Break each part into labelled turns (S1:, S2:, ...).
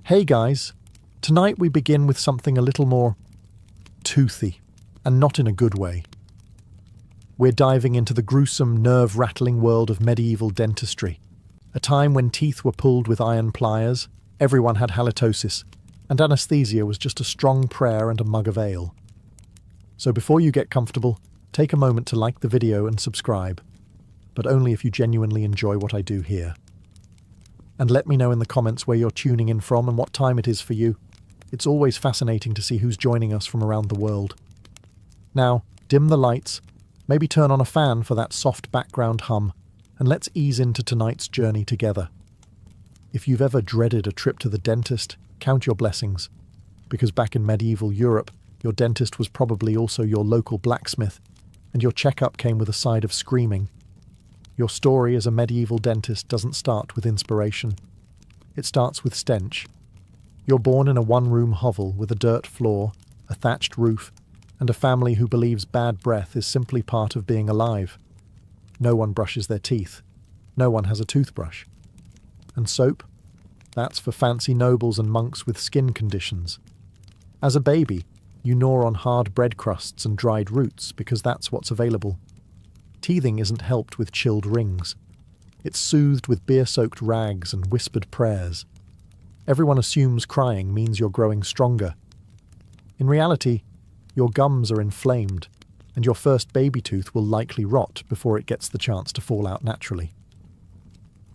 S1: Hey guys, tonight we begin with something a little more toothy, and not in a good way. We're diving into the gruesome, nerve-rattling world of medieval dentistry, a time when teeth were pulled with iron pliers, everyone had halitosis, and anesthesia was just a strong prayer and a mug of ale. So before you get comfortable, take a moment to like the video and subscribe, but only if you genuinely enjoy what I do here. And let me know in the comments where you're tuning in from and what time it is for you. It's always fascinating to see who's joining us from around the world. Now, dim the lights, maybe turn on a fan for that soft background hum, and let's ease into tonight's journey together. If you've ever dreaded a trip to the dentist, count your blessings, because back in medieval Europe, your dentist was probably also your local blacksmith, and your checkup came with a side of screaming. Your story as a medieval dentist doesn't start with inspiration. It starts with stench. You're born in a one-room hovel with a dirt floor, a thatched roof, and a family who believes bad breath is simply part of being alive. No one brushes their teeth. No one has a toothbrush. And soap? That's for fancy nobles and monks with skin conditions. As a baby, you gnaw on hard bread crusts and dried roots because that's what's available. Teething isn't helped with chilled rings. It's soothed with beer-soaked rags and whispered prayers. Everyone assumes crying means you're growing stronger. In reality, your gums are inflamed, and your first baby tooth will likely rot before it gets the chance to fall out naturally.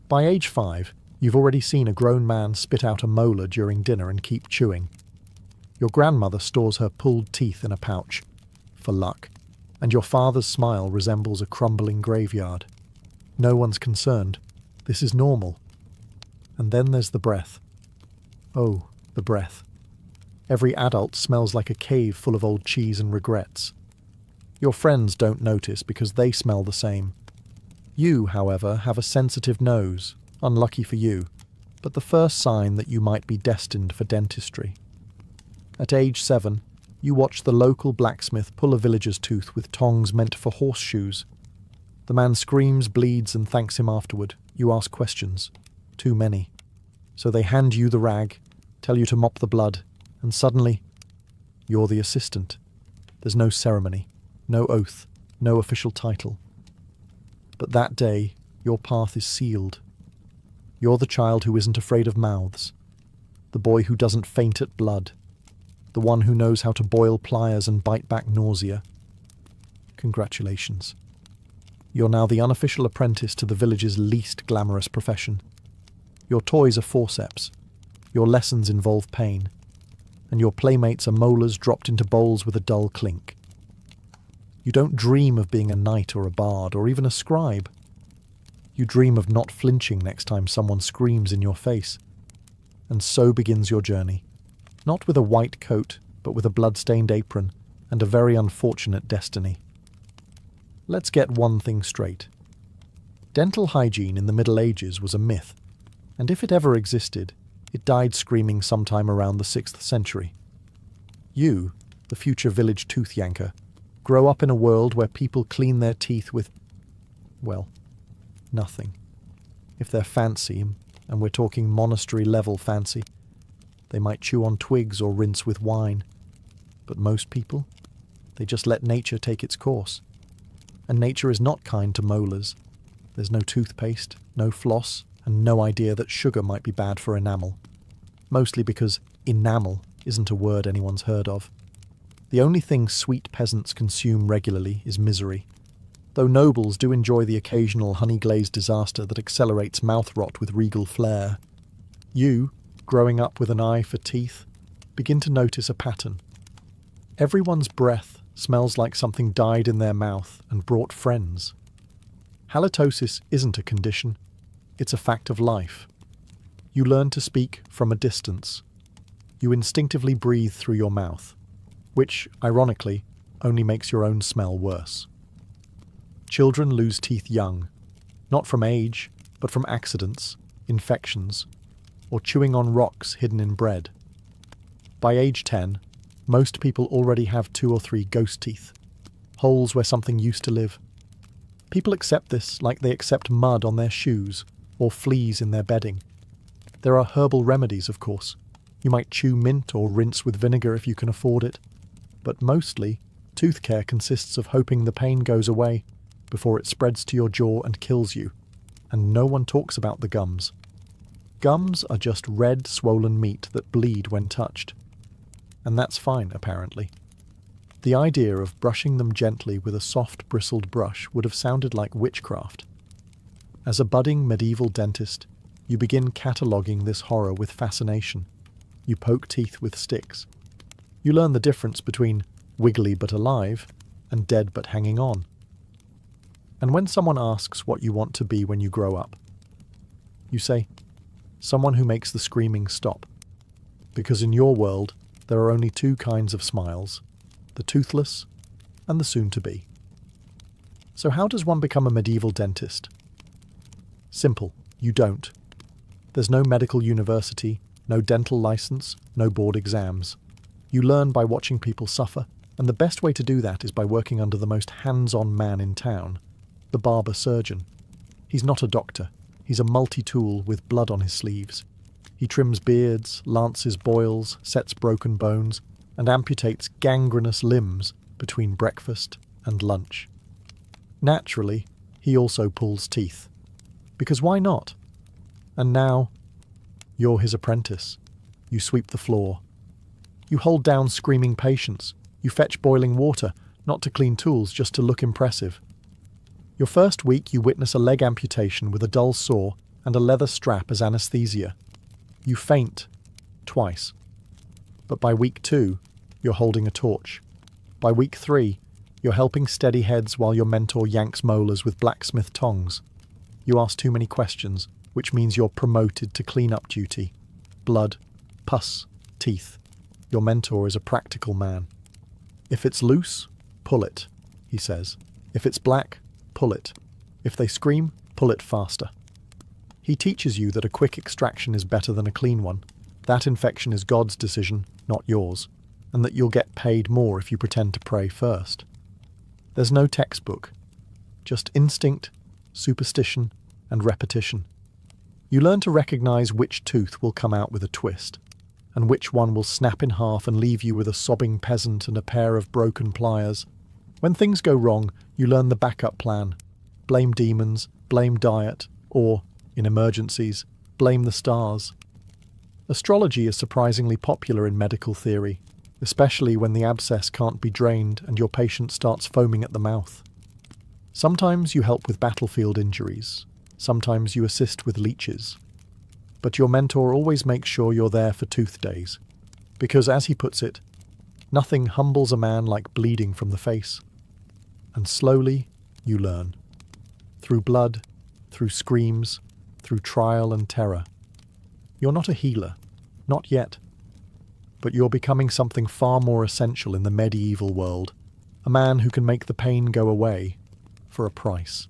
S1: By age 5, you've already seen a grown man spit out a molar during dinner and keep chewing. Your grandmother stores her pulled teeth in a pouch, for luck, and your father's smile resembles a crumbling graveyard. No one's concerned. This is normal. And then there's the breath. Oh, the breath. Every adult smells like a cave full of old cheese and regrets. Your friends don't notice because they smell the same. You, however, have a sensitive nose, unlucky for you, but the first sign that you might be destined for dentistry. At age 7, you watch the local blacksmith pull a villager's tooth with tongs meant for horseshoes. The man screams, bleeds, and thanks him afterward. You ask questions. Too many. So they hand you the rag, tell you to mop the blood, and suddenly, you're the assistant. There's no ceremony, no oath, no official title. But that day, your path is sealed. You're the child who isn't afraid of mouths, the boy who doesn't faint at blood, the one who knows how to boil pliers and bite back nausea. Congratulations. You're now the unofficial apprentice to the village's least glamorous profession. Your toys are forceps, your lessons involve pain, and your playmates are molars dropped into bowls with a dull clink. You don't dream of being a knight or a bard or even a scribe. You dream of not flinching next time someone screams in your face. And so begins your journey. Not with a white coat, but with a blood-stained apron and a very unfortunate destiny. Let's get one thing straight. Dental hygiene in the Middle Ages was a myth, and if it ever existed, it died screaming sometime around the 6th century. You, the future village tooth yanker, grow up in a world where people clean their teeth with, well, nothing. If they're fancy, and we're talking monastery-level fancy, they might chew on twigs or rinse with wine. But most people, they just let nature take its course. And nature is not kind to molars. There's no toothpaste, no floss, and no idea that sugar might be bad for enamel. Mostly because enamel isn't a word anyone's heard of. The only thing sweet peasants consume regularly is misery, though nobles do enjoy the occasional honey-glazed disaster that accelerates mouth rot with regal flair. You, growing up with an eye for teeth, begin to notice a pattern. Everyone's breath smells like something died in their mouth and brought friends. Halitosis isn't a condition, it's a fact of life. You learn to speak from a distance. You instinctively breathe through your mouth, which, ironically, only makes your own smell worse. Children lose teeth young, not from age, but from accidents, infections, or chewing on rocks hidden in bread. By age 10, most people already have 2 or 3 ghost teeth, holes where something used to live. People accept this like they accept mud on their shoes or fleas in their bedding. There are herbal remedies, of course, You might chew mint or rinse with vinegar if you can afford it. But mostly, tooth care consists of hoping the pain goes away before it spreads to your jaw and kills you. And no one talks about the gums. Gums are just red, swollen meat that bleed when touched. And that's fine, apparently. The idea of brushing them gently with a soft, bristled brush would have sounded like witchcraft. As a budding medieval dentist, you begin cataloguing this horror with fascination. You poke teeth with sticks. You learn the difference between wiggly but alive and dead but hanging on. And when someone asks what you want to be when you grow up, you say, someone who makes the screaming stop. Because in your world, there are only two kinds of smiles, the toothless and the soon-to-be. So how does one become a medieval dentist? Simple, you don't. There's no medical university, no dental license, no board exams. You learn by watching people suffer, and the best way to do that is by working under the most hands-on man in town, the barber surgeon. He's not a doctor. He's a multi-tool with blood on his sleeves. He trims beards, lances boils, sets broken bones, and amputates gangrenous limbs between breakfast and lunch. Naturally, he also pulls teeth. Because why not? And now, you're his apprentice. You sweep the floor. You hold down screaming patients. You fetch boiling water, not to clean tools, just to look impressive. Your first week you witness a leg amputation with a dull saw and a leather strap as anesthesia. You faint twice. But by week 2, you're holding a torch. By week 3, you're helping steady heads while your mentor yanks molars with blacksmith tongs. You ask too many questions, which means you're promoted to clean-up duty. Blood, pus, teeth. Your mentor is a practical man. If it's loose, pull it, he says. If it's black, pull it. If they scream, pull it faster. He teaches you that a quick extraction is better than a clean one. That infection is God's decision, not yours, and that you'll get paid more if you pretend to pray first. There's no textbook, just instinct, superstition, and repetition. You learn to recognize which tooth will come out with a twist, and which one will snap in half and leave you with a sobbing peasant and a pair of broken pliers. When things go wrong, you learn the backup plan. Blame demons, blame diet, or, in emergencies, blame the stars. Astrology is surprisingly popular in medical theory, especially when the abscess can't be drained and your patient starts foaming at the mouth. Sometimes you help with battlefield injuries. Sometimes you assist with leeches. But your mentor always makes sure you're there for tooth days. Because, as he puts it, nothing humbles a man like bleeding from the face. And slowly, you learn. Through blood, through screams, through trial and terror. You're not a healer. Not yet. But you're becoming something far more essential in the medieval world. A man who can make the pain go away, for a price.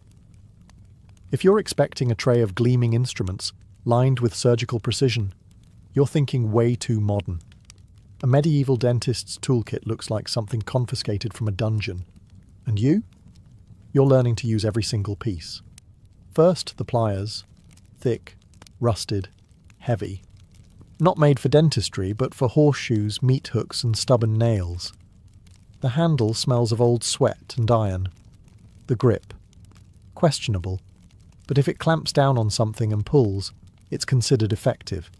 S1: If you're expecting a tray of gleaming instruments, lined with surgical precision, you're thinking way too modern. A medieval dentist's toolkit looks like something confiscated from a dungeon. And you? You're learning to use every single piece. First, the pliers. Thick, rusted, heavy. Not made for dentistry, but for horseshoes, meat hooks, and stubborn nails. The handle smells of old sweat and iron. The grip. Questionable. But if it clamps down on something and pulls, it's considered effective.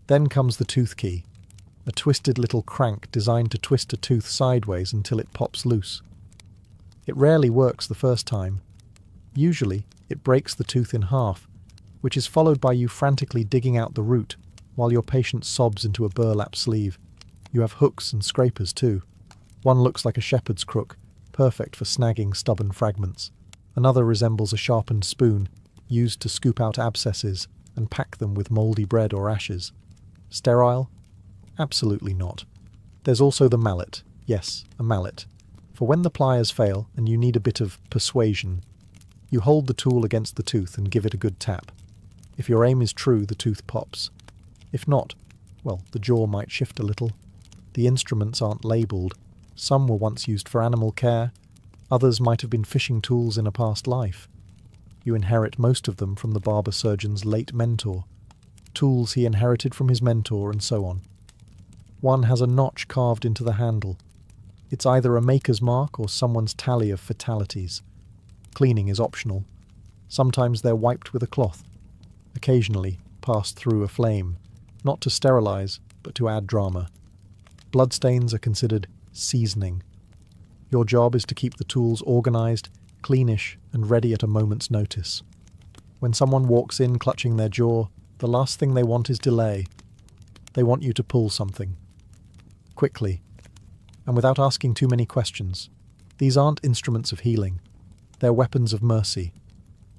S1: Then comes the tooth key, a twisted little crank designed to twist a tooth sideways until it pops loose. It rarely works the first time. Usually, it breaks the tooth in half, which is followed by you frantically digging out the root while your patient sobs into a burlap sleeve. You have hooks and scrapers too. One looks like a shepherd's crook, perfect for snagging stubborn fragments. Another resembles a sharpened spoon, used to scoop out abscesses and pack them with mouldy bread or ashes. Sterile? Absolutely not. There's also the mallet. Yes, a mallet. For when the pliers fail and you need a bit of persuasion, you hold the tool against the tooth and give it a good tap. If your aim is true, the tooth pops. If not, well, the jaw might shift a little. The instruments aren't labelled. Some were once used for animal care. Others might have been fishing tools in a past life. You inherit most of them from the barber surgeon's late mentor. Tools he inherited from his mentor, and so on. One has a notch carved into the handle. It's either a maker's mark or someone's tally of fatalities. Cleaning is optional. Sometimes they're wiped with a cloth. Occasionally passed through a flame, not to sterilize, but to add drama. Bloodstains are considered seasoning. Your job is to keep the tools organized, cleanish, and ready at a moment's notice. When someone walks in clutching their jaw, the last thing they want is delay. They want you to pull something. Quickly, and without asking too many questions. These aren't instruments of healing. They're weapons of mercy.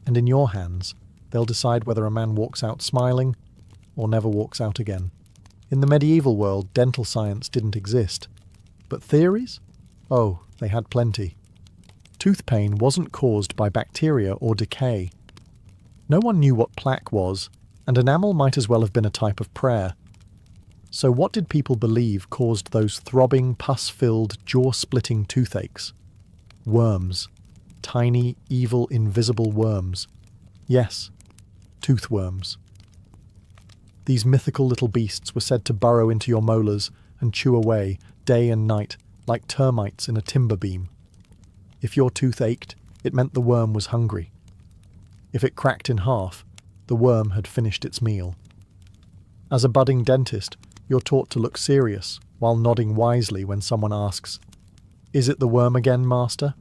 S1: And in your hands, they'll decide whether a man walks out smiling or never walks out again. In the medieval world, dental science didn't exist. But theories? Oh, they had plenty. Tooth pain wasn't caused by bacteria or decay. No one knew what plaque was, and enamel might as well have been a type of prayer. So what did people believe caused those throbbing, pus-filled, jaw-splitting toothaches? Worms. Tiny, evil, invisible worms. Yes, toothworms. These mythical little beasts were said to burrow into your molars and chew away, day and night, like termites in a timber beam. If your tooth ached, it meant the worm was hungry. If it cracked in half, the worm had finished its meal. As a budding dentist, you're taught to look serious, while nodding wisely when someone asks, "Is it the worm again, master?"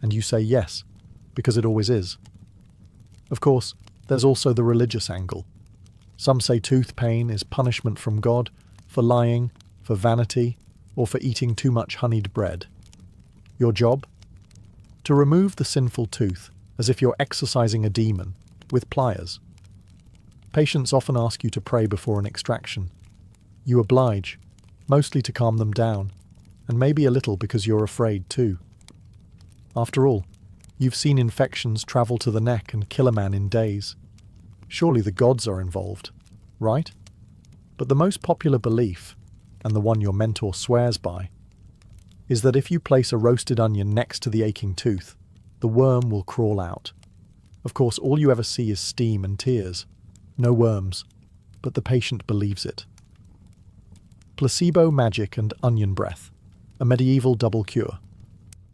S1: And you say yes, because it always is. Of course, there's also the religious angle. Some say tooth pain is punishment from God for lying, for vanity, or for eating too much honeyed bread. Your job? To remove the sinful tooth, as if you're exorcising a demon, with pliers. Patients often ask you to pray before an extraction. You oblige, mostly to calm them down, and maybe a little because you're afraid too. After all, you've seen infections travel to the neck and kill a man in days. Surely the gods are involved, right? But the most popular belief, and the one your mentor swears by, is that if you place a roasted onion next to the aching tooth, the worm will crawl out. Of course, all you ever see is steam and tears. No worms, but the patient believes it. Placebo magic and onion breath, a medieval double cure.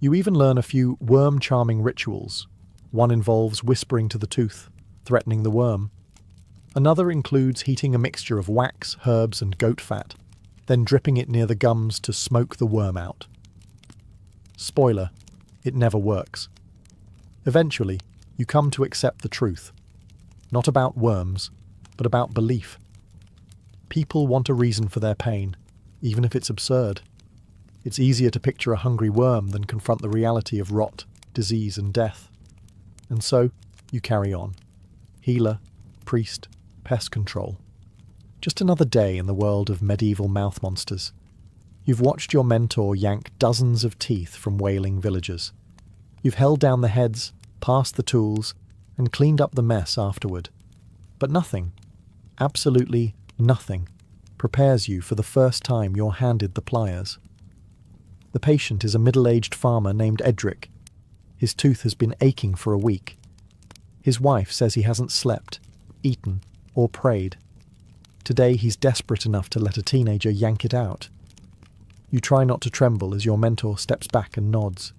S1: You even learn a few worm-charming rituals. One involves whispering to the tooth, threatening the worm. Another includes heating a mixture of wax, herbs, and goat fat, then dripping it near the gums to smoke the worm out. Spoiler, it never works. Eventually, you come to accept the truth. Not about worms, but about belief. People want a reason for their pain, even if it's absurd. It's easier to picture a hungry worm than confront the reality of rot, disease, and death. And so, you carry on. Healer, priest, pest control. Just another day in the world of medieval mouth monsters. You've watched your mentor yank dozens of teeth from wailing villagers. You've held down the heads, passed the tools, and cleaned up the mess afterward. But nothing, absolutely nothing, prepares you for the first time you're handed the pliers. The patient is a middle-aged farmer named Edric. His tooth has been aching for a week. His wife says he hasn't slept, eaten, or prayed. Today he's desperate enough to let a teenager yank it out. You try not to tremble as your mentor steps back and nods.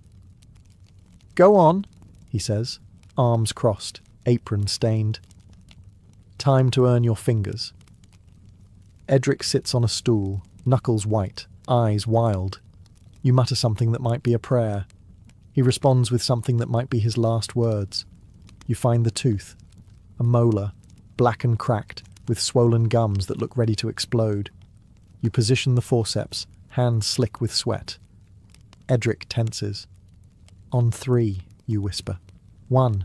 S1: "Go on," he says, arms crossed, apron stained. "Time to earn your fingers." Edric sits on a stool, knuckles white, eyes wild. You mutter something that might be a prayer. He responds with something that might be his last words. You find the tooth, a molar, black and cracked, with swollen gums that look ready to explode. You position the forceps, hands slick with sweat. Edric tenses. "On 3, you whisper. 1.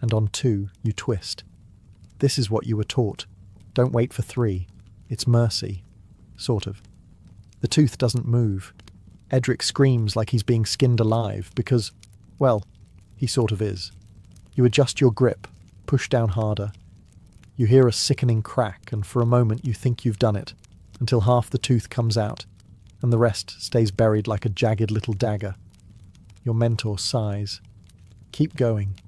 S1: And on 2, you twist. This is what you were taught. Don't wait for 3. It's mercy. Sort of. The tooth doesn't move. Edric screams like he's being skinned alive because, well, he sort of is. You adjust your grip, push down harder. You hear a sickening crack, and for a moment you think you've done it, until half the tooth comes out, and the rest stays buried like a jagged little dagger. Your mentor sighs. Keep going.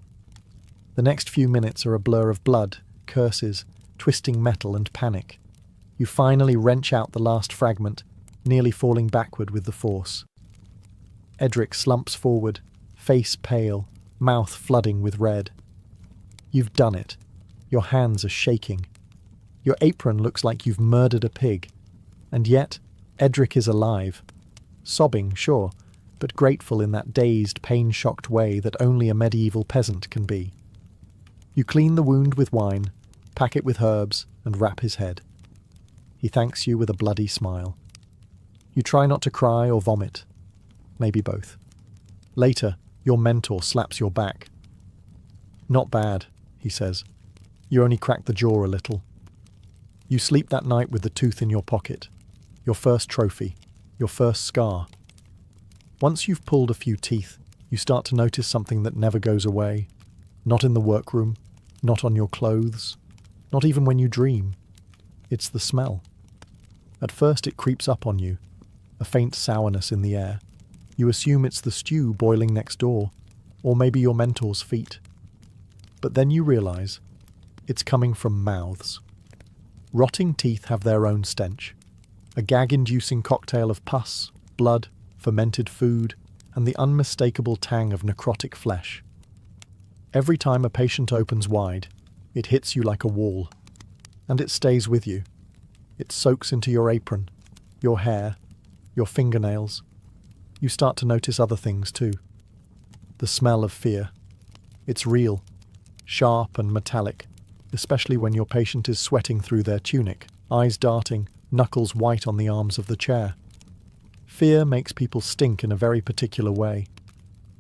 S1: The next few minutes are a blur of blood, curses, twisting metal, and panic. You finally wrench out the last fragment, nearly falling backward with the force. Edric slumps forward, face pale, mouth flooding with red. You've done it. Your hands are shaking. Your apron looks like you've murdered a pig. And yet, Edric is alive. Sobbing, sure, but grateful in that dazed, pain-shocked way that only a medieval peasant can be. You clean the wound with wine, pack it with herbs, and wrap his head. He thanks you with a bloody smile. You try not to cry or vomit. Maybe both. Later, your mentor slaps your back. "Not bad," he says. "You only cracked the jaw a little." You sleep that night with the tooth in your pocket. Your first trophy. Your first scar. Once you've pulled a few teeth, you start to notice something that never goes away. Not in the workroom, not on your clothes, not even when you dream. It's the smell. At first it creeps up on you, a faint sourness in the air. You assume it's the stew boiling next door, or maybe your mentor's feet. But then you realize it's coming from mouths. Rotting teeth have their own stench. A gag-inducing cocktail of pus, blood, fermented food, and the unmistakable tang of necrotic flesh. Every time a patient opens wide, it hits you like a wall. And it stays with you. It soaks into your apron, your hair, your fingernails. You start to notice other things too. The smell of fear. It's real, sharp and metallic, especially when your patient is sweating through their tunic, eyes darting, knuckles white on the arms of the chair. Fear makes people stink in a very particular way.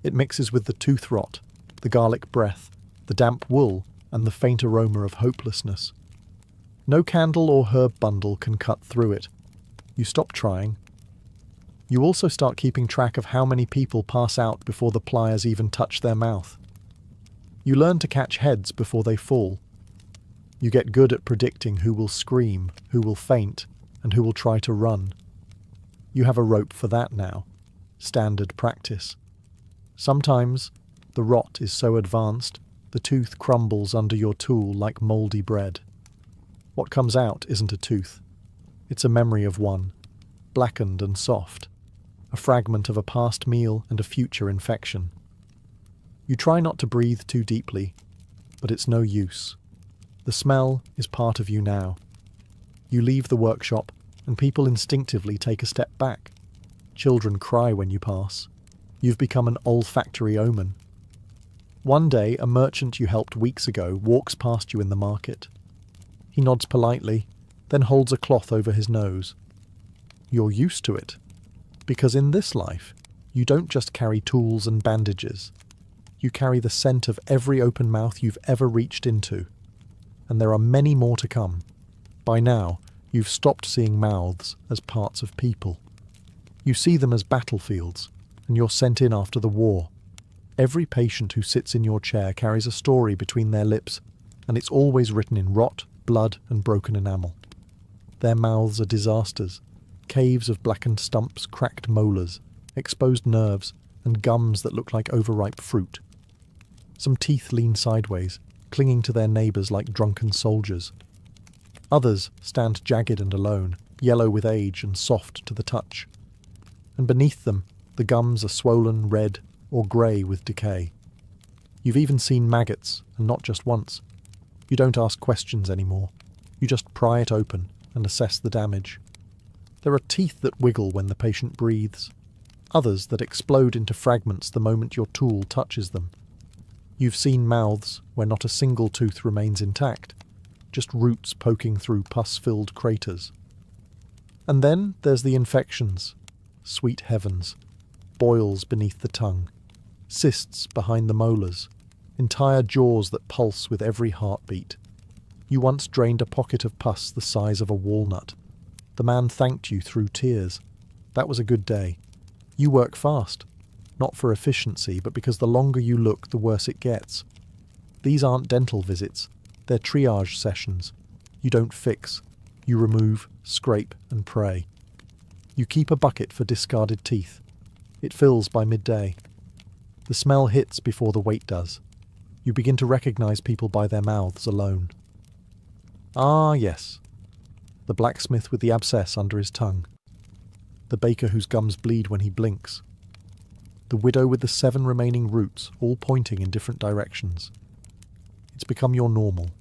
S1: It mixes with the tooth rot, the garlic breath, the damp wool, and the faint aroma of hopelessness. No candle or herb bundle can cut through it. You stop trying. You also start keeping track of how many people pass out before the pliers even touch their mouth. You learn to catch heads before they fall. You get good at predicting who will scream, who will faint, and who will try to run. You have a rope for that now. Standard practice. Sometimes, the rot is so advanced, the tooth crumbles under your tool like mouldy bread. What comes out isn't a tooth. It's a memory of one, blackened and soft, a fragment of a past meal and a future infection. You try not to breathe too deeply, but it's no use. The smell is part of you now. You leave the workshop, and people instinctively take a step back. Children cry when you pass. You've become an olfactory omen. One day, a merchant you helped weeks ago walks past you in the market. He nods politely, then holds a cloth over his nose. You're used to it, because in this life, you don't just carry tools and bandages. You carry the scent of every open mouth you've ever reached into. And there are many more to come. By now, you've stopped seeing mouths as parts of people. You see them as battlefields, and you're sent in after the war. Every patient who sits in your chair carries a story between their lips, and it's always written in rot, blood, and broken enamel. Their mouths are disasters, caves of blackened stumps, cracked molars, exposed nerves, and gums that look like overripe fruit. Some teeth lean sideways, clinging to their neighbours like drunken soldiers. Others stand jagged and alone, yellow with age and soft to the touch. And beneath them, the gums are swollen, red, or grey with decay. You've even seen maggots, and not just once. You don't ask questions anymore. You just pry it open and assess the damage. There are teeth that wiggle when the patient breathes, others that explode into fragments the moment your tool touches them. You've seen mouths where not a single tooth remains intact, just roots poking through pus-filled craters. And then there's the infections. Sweet heavens. Boils beneath the tongue. Cysts behind the molars. Entire jaws that pulse with every heartbeat. You once drained a pocket of pus the size of a walnut. The man thanked you through tears. That was a good day. You work fast. Not for efficiency, but because the longer you look, the worse it gets. These aren't dental visits. They're triage sessions. You don't fix. You remove, scrape, and pray. You keep a bucket for discarded teeth. It fills by midday. The smell hits before the weight does. You begin to recognize people by their mouths alone. Ah, yes. the blacksmith with the abscess under his tongue, the baker whose gums bleed when he blinks, the widow with the 7 remaining roots, all pointing in different directions. It's become your normal.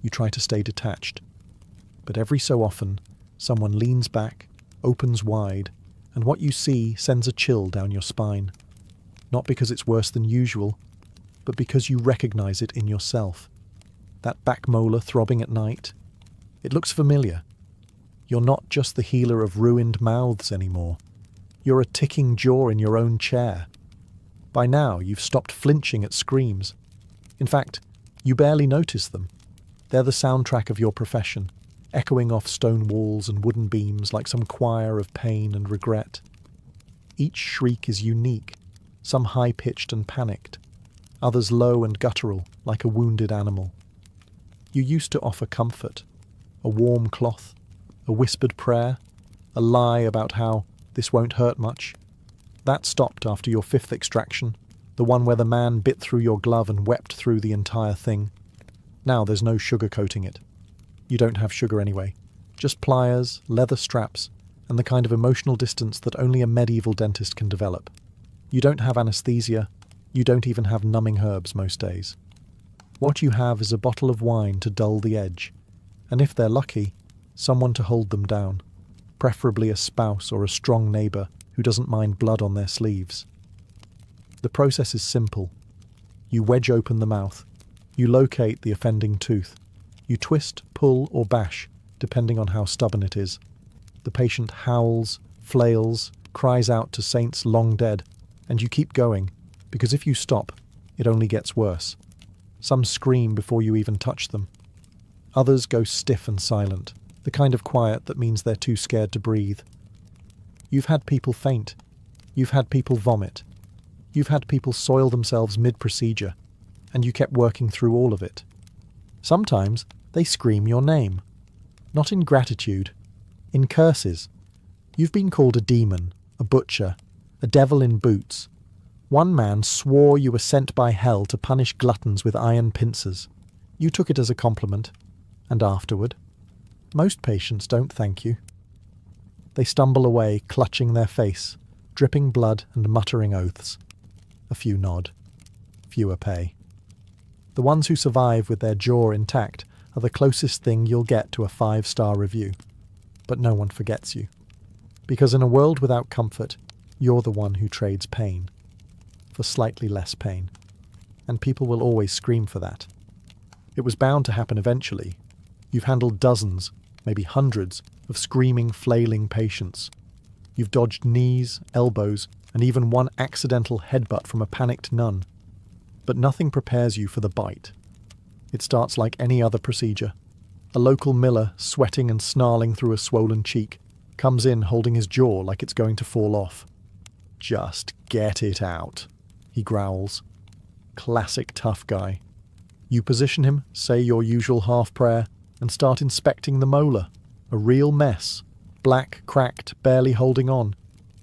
S1: You try to stay detached, but every so often, someone leans back, opens wide, and what you see sends a chill down your spine. Not because it's worse than usual, but because you recognize it in yourself. That back molar throbbing at night, it looks familiar. You're not just the healer of ruined mouths anymore. You're a ticking jaw in your own chair. By now, you've stopped flinching at screams. In fact, you barely notice them. They're the soundtrack of your profession, echoing off stone walls and wooden beams like some choir of pain and regret. Each shriek is unique, some high-pitched and panicked, others low and guttural like a wounded animal. You used to offer comfort, a warm cloth, a whispered prayer, a lie about how this won't hurt much. That stopped after your 5th extraction, the one where the man bit through your glove and wept through the entire thing. Now there's no sugarcoating it. You don't have sugar anyway. Just pliers, leather straps, and the kind of emotional distance that only a medieval dentist can develop. You don't have anesthesia. You don't even have numbing herbs most days. What you have is a bottle of wine to dull the edge, and if they're lucky, someone to hold them down, preferably a spouse or a strong neighbour who doesn't mind blood on their sleeves. The process is simple. You wedge open the mouth. You locate the offending tooth. You twist, pull, or bash, depending on how stubborn it is. The patient howls, flails, cries out to saints long dead, and you keep going, because if you stop, it only gets worse. Some scream before you even touch them. Others go stiff and silent, the kind of quiet that means they're too scared to breathe. You've had people faint. You've had people vomit. You've had people soil themselves mid-procedure, and you kept working through all of it. Sometimes they scream your name. Not in gratitude, in curses. You've been called a demon, a butcher, a devil in boots. One man swore you were sent by hell to punish gluttons with iron pincers. You took it as a compliment. And afterward, most patients don't thank you. They stumble away, clutching their face, dripping blood and muttering oaths. A few nod. Fewer pay. The ones who survive with their jaw intact are the closest thing you'll get to a 5-star review. But no one forgets you. Because in a world without comfort, you're the one who trades pain for slightly less pain. And people will always scream for that. It was bound to happen eventually. You've handled dozens, maybe hundreds, of screaming, flailing patients. You've dodged knees, elbows, and even one accidental headbutt from a panicked nun. But nothing prepares you for the bite. It starts like any other procedure. A local miller, sweating and snarling through a swollen cheek, comes in holding his jaw like it's going to fall off. "Just get it out," he growls. Classic tough guy. You position him, say your usual half prayer, and start inspecting the molar. A real mess. Black, cracked, barely holding on.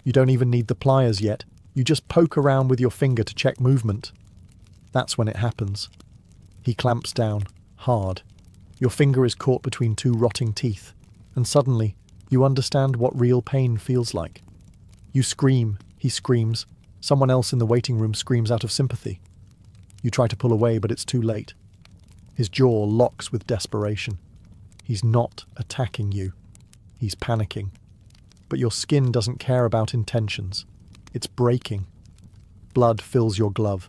S1: You don't even need the pliers yet. You just poke around with your finger to check movement. That's when it happens. He clamps down, hard. Your finger is caught between 2 rotting teeth, and suddenly you understand what real pain feels like. You scream, he screams. Someone else in the waiting room screams out of sympathy. You try to pull away, but it's too late. His jaw locks with desperation. He's not attacking you. He's panicking. But your skin doesn't care about intentions. It's breaking. Blood fills your glove.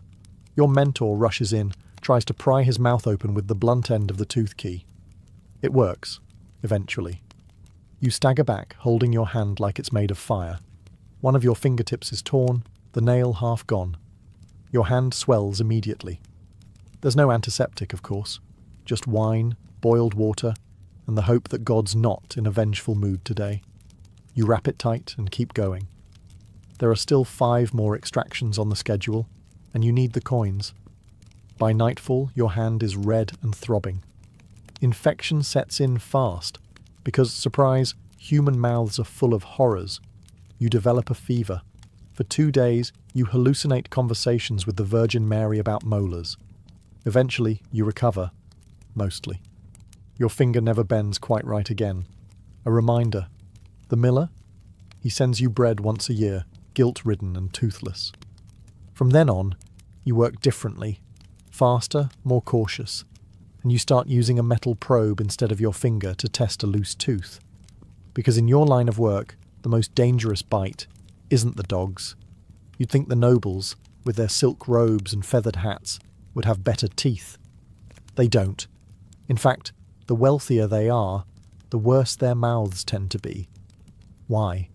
S1: Your mentor rushes in, tries to pry his mouth open with the blunt end of the tooth key. It works, eventually. You stagger back, holding your hand like it's made of fire. One of your fingertips is torn, the nail half gone. Your hand swells immediately. There's no antiseptic, of course. Just wine, boiled water, and the hope that God's not in a vengeful mood today. You wrap it tight and keep going. There are still 5 more extractions on the schedule, and you need the coins. By nightfall, your hand is red and throbbing. Infection sets in fast, because, surprise, human mouths are full of horrors. You develop a fever. For 2 days, you hallucinate conversations with the Virgin Mary about molars. Eventually, you recover. Mostly. Your finger never bends quite right again, A reminder. The miller? He sends you bread once a year, guilt-ridden and toothless. From then on, you work differently, faster, more cautious, and you start using a metal probe instead of your finger to test a loose tooth. Because in your line of work, the most dangerous bite isn't the dog's. You'd think the nobles, with their silk robes and feathered hats, would have better teeth. They don't. In fact, the wealthier they are, the worse their mouths tend to be. Why?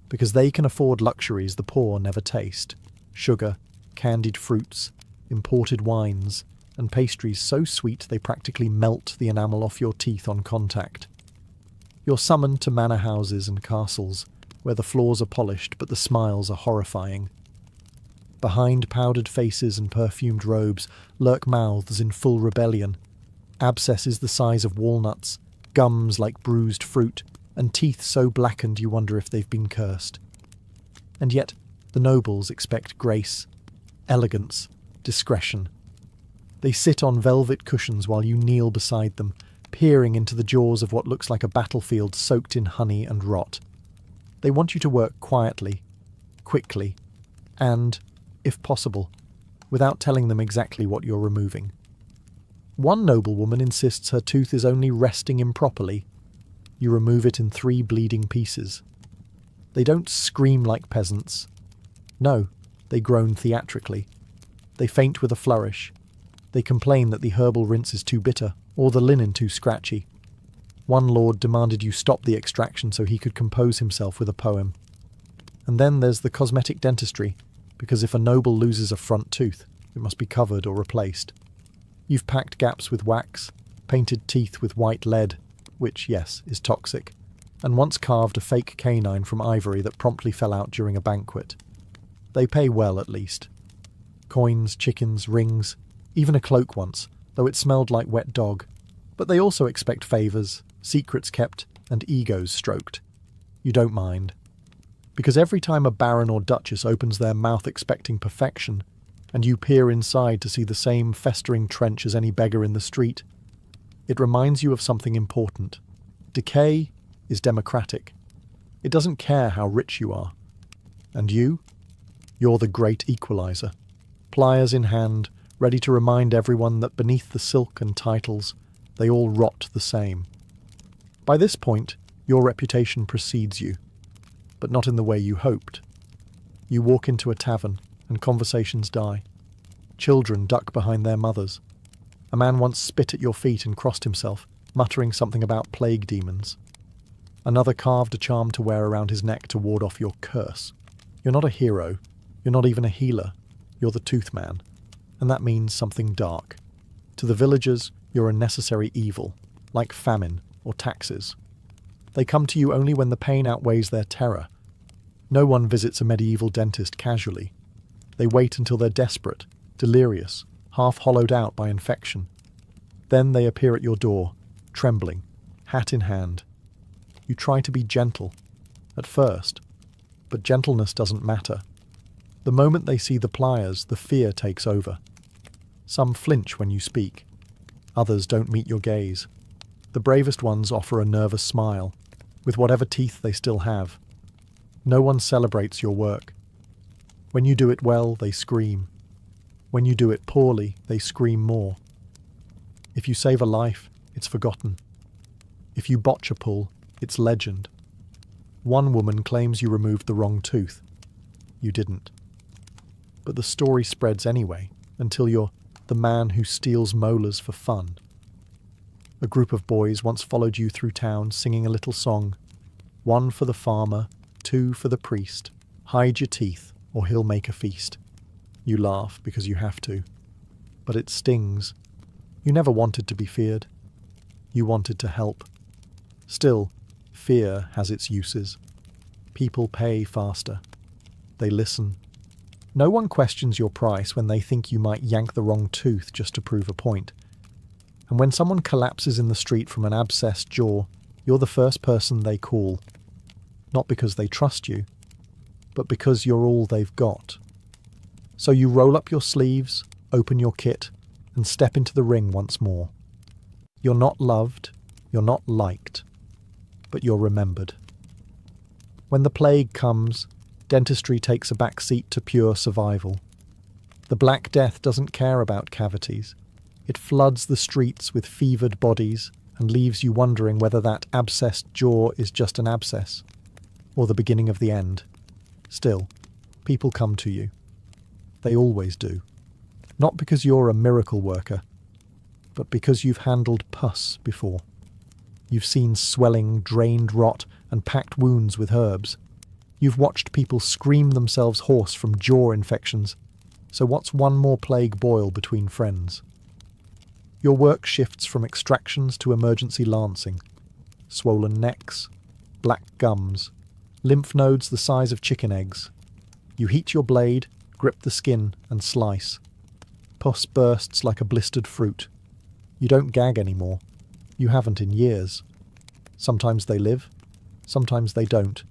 S1: Because they can afford luxuries the poor never taste. Sugar, candied fruits, imported wines, and pastries so sweet they practically melt the enamel off your teeth on contact. You're summoned to manor houses and castles, where the floors are polished but the smiles are horrifying. Behind powdered faces and perfumed robes lurk mouths in full rebellion, abscesses the size of walnuts, gums like bruised fruit, and teeth so blackened you wonder if they've been cursed. And yet, the nobles expect grace, elegance, discretion. They sit on velvet cushions while you kneel beside them, peering into the jaws of what looks like a battlefield soaked in honey and rot. They want you to work quietly, quickly, and, if possible, without telling them exactly what you're removing. One noblewoman insists her tooth is only resting improperly. You remove it in 3 bleeding pieces. They don't scream like peasants. No, they groan theatrically. They faint with a flourish. They complain that the herbal rinse is too bitter, or the linen too scratchy. One lord demanded you stop the extraction so he could compose himself with a poem. And then there's the cosmetic dentistry, because if a noble loses a front tooth, it must be covered or replaced. You've packed gaps with wax, painted teeth with white lead, which, yes, is toxic, and once carved a fake canine from ivory that promptly fell out during a banquet. They pay well, at least. Coins, chickens, rings, even a cloak once, though it smelled like wet dog. But they also expect favours, secrets kept, and egos stroked. You don't mind. Because every time a baron or duchess opens their mouth expecting perfection, and you peer inside to see the same festering trench as any beggar in the street, it reminds you of something important. Decay is democratic. It doesn't care how rich you are. And you? You're the great equalizer. Pliers in hand, ready to remind everyone that beneath the silk and titles, they all rot the same. By this point, your reputation precedes you, but not in the way you hoped. You walk into a tavern, and conversations die. Children duck behind their mothers. A man once spit at your feet and crossed himself, muttering something about plague demons. Another carved a charm to wear around his neck to ward off your curse. You're not a hero. You're not even a healer. You're the tooth man. And that means something dark. To the villagers, you're a necessary evil, like famine or taxes. They come to you only when the pain outweighs their terror. No one visits a medieval dentist casually. They wait until they're desperate, delirious, half hollowed out by infection. Then they appear at your door, trembling, hat in hand. You try to be gentle, at first, but gentleness doesn't matter. The moment they see the pliers, the fear takes over. Some flinch when you speak. Others don't meet your gaze. The bravest ones offer a nervous smile, with whatever teeth they still have. No one celebrates your work. When you do it well, they scream. When you do it poorly, they scream more. If you save a life, it's forgotten. If you botch a pull, it's legend. One woman claims you removed the wrong tooth. You didn't. But the story spreads anyway, until you're the man who steals molars for fun. A group of boys once followed you through town singing a little song. 1 for the farmer, 2 for the priest. Hide your teeth, or he'll make a feast. You laugh because you have to. But it stings. You never wanted to be feared. You wanted to help. Still, fear has its uses. People pay faster. They listen. No one questions your price when they think you might yank the wrong tooth just to prove a point. And when someone collapses in the street from an abscessed jaw, you're the first person they call. Not because they trust you, but because you're all they've got. So you roll up your sleeves, open your kit, and step into the ring once more. You're not loved, you're not liked, but you're remembered. When the plague comes, dentistry takes a back seat to pure survival. The Black Death doesn't care about cavities. It floods the streets with fevered bodies and leaves you wondering whether that abscessed jaw is just an abscess, or the beginning of the end. Still, people come to you. They always do. Not because you're a miracle worker, but because you've handled pus before. You've seen swelling, drained rot, and packed wounds with herbs. You've watched people scream themselves hoarse from jaw infections. So what's one more plague boil between friends? Your work shifts from extractions to emergency lancing. Swollen necks, black gums, lymph nodes the size of chicken eggs. You heat your blade, grip the skin, and slice. Pus bursts like a blistered fruit. You don't gag anymore. You haven't in years. Sometimes they live, sometimes they don't.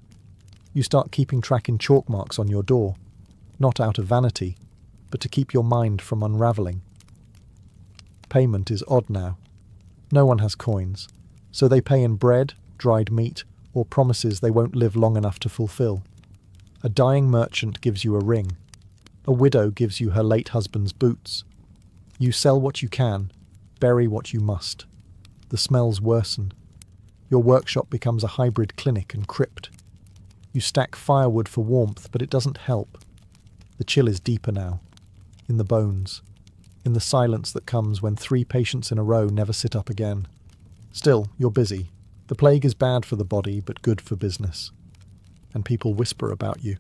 S1: You start keeping track in chalk marks on your door, not out of vanity, but to keep your mind from unravelling. Payment is odd now. No one has coins, so they pay in bread, dried meat, or promises they won't live long enough to fulfil. A dying merchant gives you a ring. A widow gives you her late husband's boots. You sell what you can, bury what you must. The smells worsen. Your workshop becomes a hybrid clinic and crypt. You stack firewood for warmth, but it doesn't help. The chill is deeper now. In the bones. In the silence that comes when 3 patients in a row never sit up again. Still, you're busy. The plague is bad for the body, but good for business. And people whisper about you.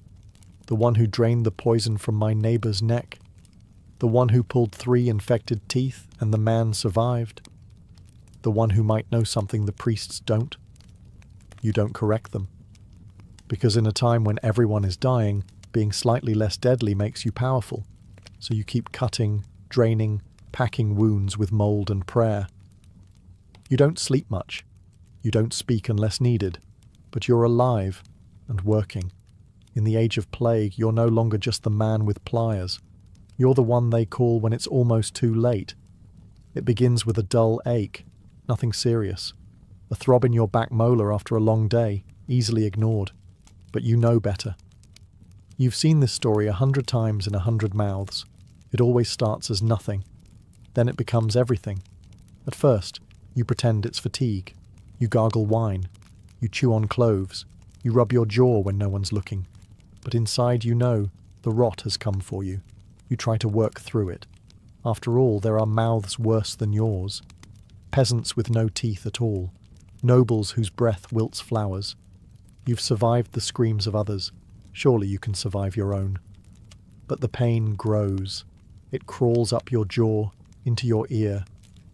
S1: The one who drained the poison from my neighbour's neck. The one who pulled 3 infected teeth, and the man survived. The one who might know something the priests don't. You don't correct them. Because in a time when everyone is dying, being slightly less deadly makes you powerful. So you keep cutting, draining, packing wounds with mould and prayer. You don't sleep much. You don't speak unless needed. But you're alive and working. In the age of plague, you're no longer just the man with pliers. You're the one they call when it's almost too late. It begins with a dull ache, nothing serious. A throb in your back molar after a long day, easily ignored. But you know better. You've seen this story 100 times in 100 mouths. It always starts as nothing. Then it becomes everything. At first, you pretend it's fatigue. You gargle wine. You chew on cloves. You rub your jaw when no one's looking. But inside you know the rot has come for you. You try to work through it. After all, there are mouths worse than yours. Peasants with no teeth at all. Nobles whose breath wilts flowers. You've survived the screams of others. Surely you can survive your own. But the pain grows. It crawls up your jaw, into your ear,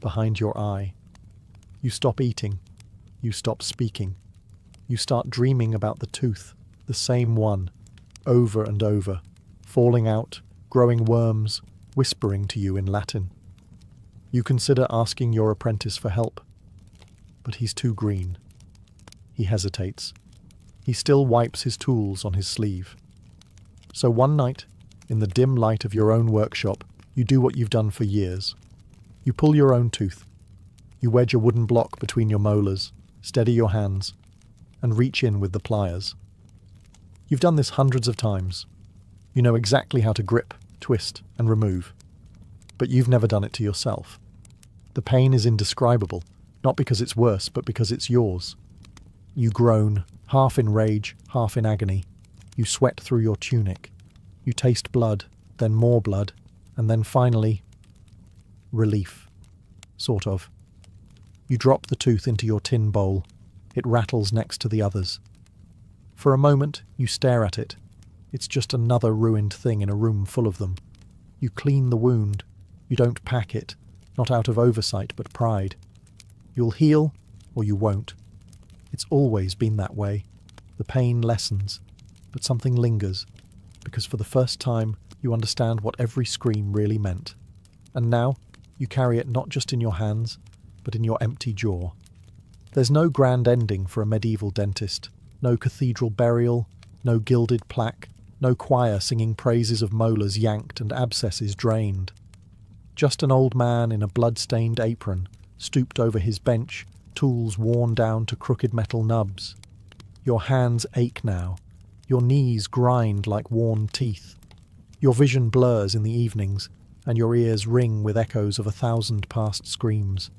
S1: behind your eye. You stop eating. You stop speaking. You start dreaming about the tooth, the same one, over and over, falling out, growing worms, whispering to you in Latin. You consider asking your apprentice for help, but he's too green. He hesitates. He still wipes his tools on his sleeve. So one night, in the dim light of your own workshop, you do what you've done for years. You pull your own tooth. You wedge a wooden block between your molars, steady your hands, and reach in with the pliers. You've done this hundreds of times. You know exactly how to grip, twist, and remove. But you've never done it to yourself. The pain is indescribable, not because it's worse, but because it's yours. You groan, half in rage, half in agony. You sweat through your tunic. You taste blood, then more blood, and then finally, relief. Sort of. You drop the tooth into your tin bowl. It rattles next to the others. For a moment, you stare at it. It's just another ruined thing in a room full of them. You clean the wound. You don't pack it, not out of oversight but pride. You'll heal, or you won't. It's always been that way. The pain lessens, but something lingers, because for the first time you understand what every scream really meant. And now you carry it not just in your hands, but in your empty jaw. There's no grand ending for a medieval dentist, no cathedral burial, no gilded plaque, no choir singing praises of molars yanked and abscesses drained. Just an old man in a blood-stained apron, stooped over his bench, tools worn down to crooked metal nubs. Your hands ache now. Your knees grind like worn teeth. Your vision blurs in the evenings, and your ears ring with echoes of 1,000 past screams.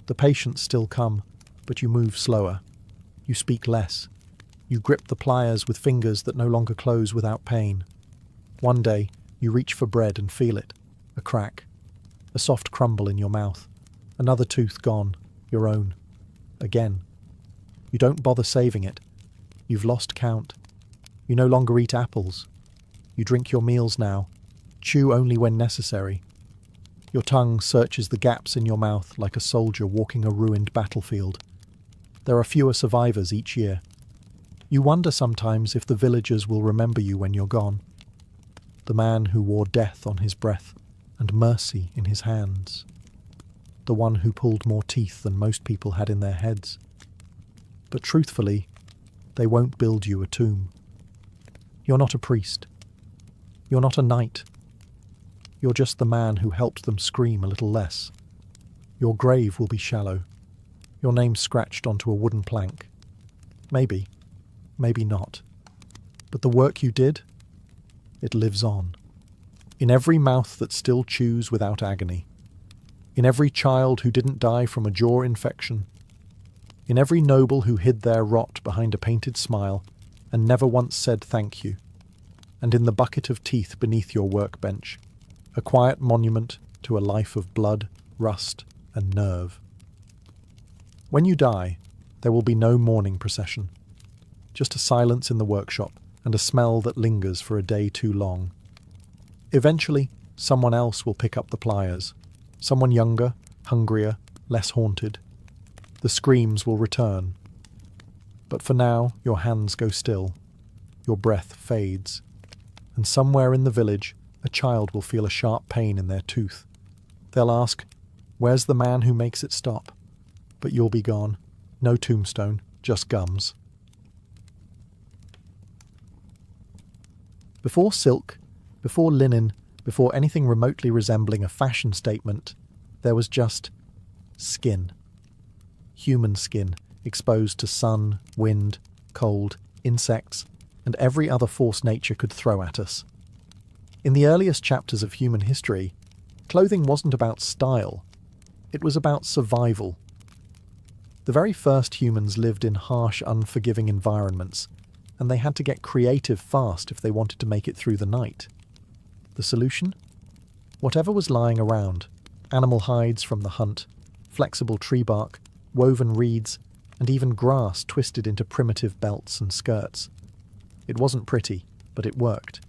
S1: The patients still come, but you move slower. You speak less. You grip the pliers with fingers that no longer close without pain. One day, you reach for bread and feel it. A crack. A soft crumble in your mouth. Another tooth gone. Your own. Again. You don't bother saving it. You've lost count. You no longer eat apples. You drink your meals now. Chew only when necessary. Your tongue searches the gaps in your mouth like a soldier walking a ruined battlefield. There are fewer survivors each year. You wonder sometimes if the villagers will remember you when you're gone. The man who wore death on his breath and mercy in his hands. The one who pulled more teeth than most people had in their heads. But truthfully, they won't build you a tomb. You're not a priest. You're not a knight. You're just the man who helped them scream a little less. Your grave will be shallow. Your name scratched onto a wooden plank. Maybe, maybe not. But the work you did, it lives on. In every mouth that still chews without agony. In every child who didn't die from a jaw infection. In every noble who hid their rot behind a painted smile and never once said thank you. And in the bucket of teeth beneath your workbench, a quiet monument to a life of blood, rust, and nerve. When you die, there will be no mourning procession. Just a silence in the workshop and a smell that lingers for a day too long. Eventually, someone else will pick up the pliers. Someone younger, hungrier, less haunted. The screams will return. But for now, your hands go still. Your breath fades. And somewhere in the village, a child will feel a sharp pain in their tooth. They'll ask, "Where's the man who makes it stop?" But you'll be gone. No tombstone, just gums. Before silk, before linen, before anything remotely resembling a fashion statement, there was just skin. Human skin, exposed to sun, wind, cold, insects, and every other force nature could throw at us. In the earliest chapters of human history, clothing wasn't about style. It was about survival. The very first humans lived in harsh, unforgiving environments, and they had to get creative fast if they wanted to make it through the night. The solution? Whatever was lying around, animal hides from the hunt, flexible tree bark, woven reeds, and even grass twisted into primitive belts and skirts. It wasn't pretty, but it worked.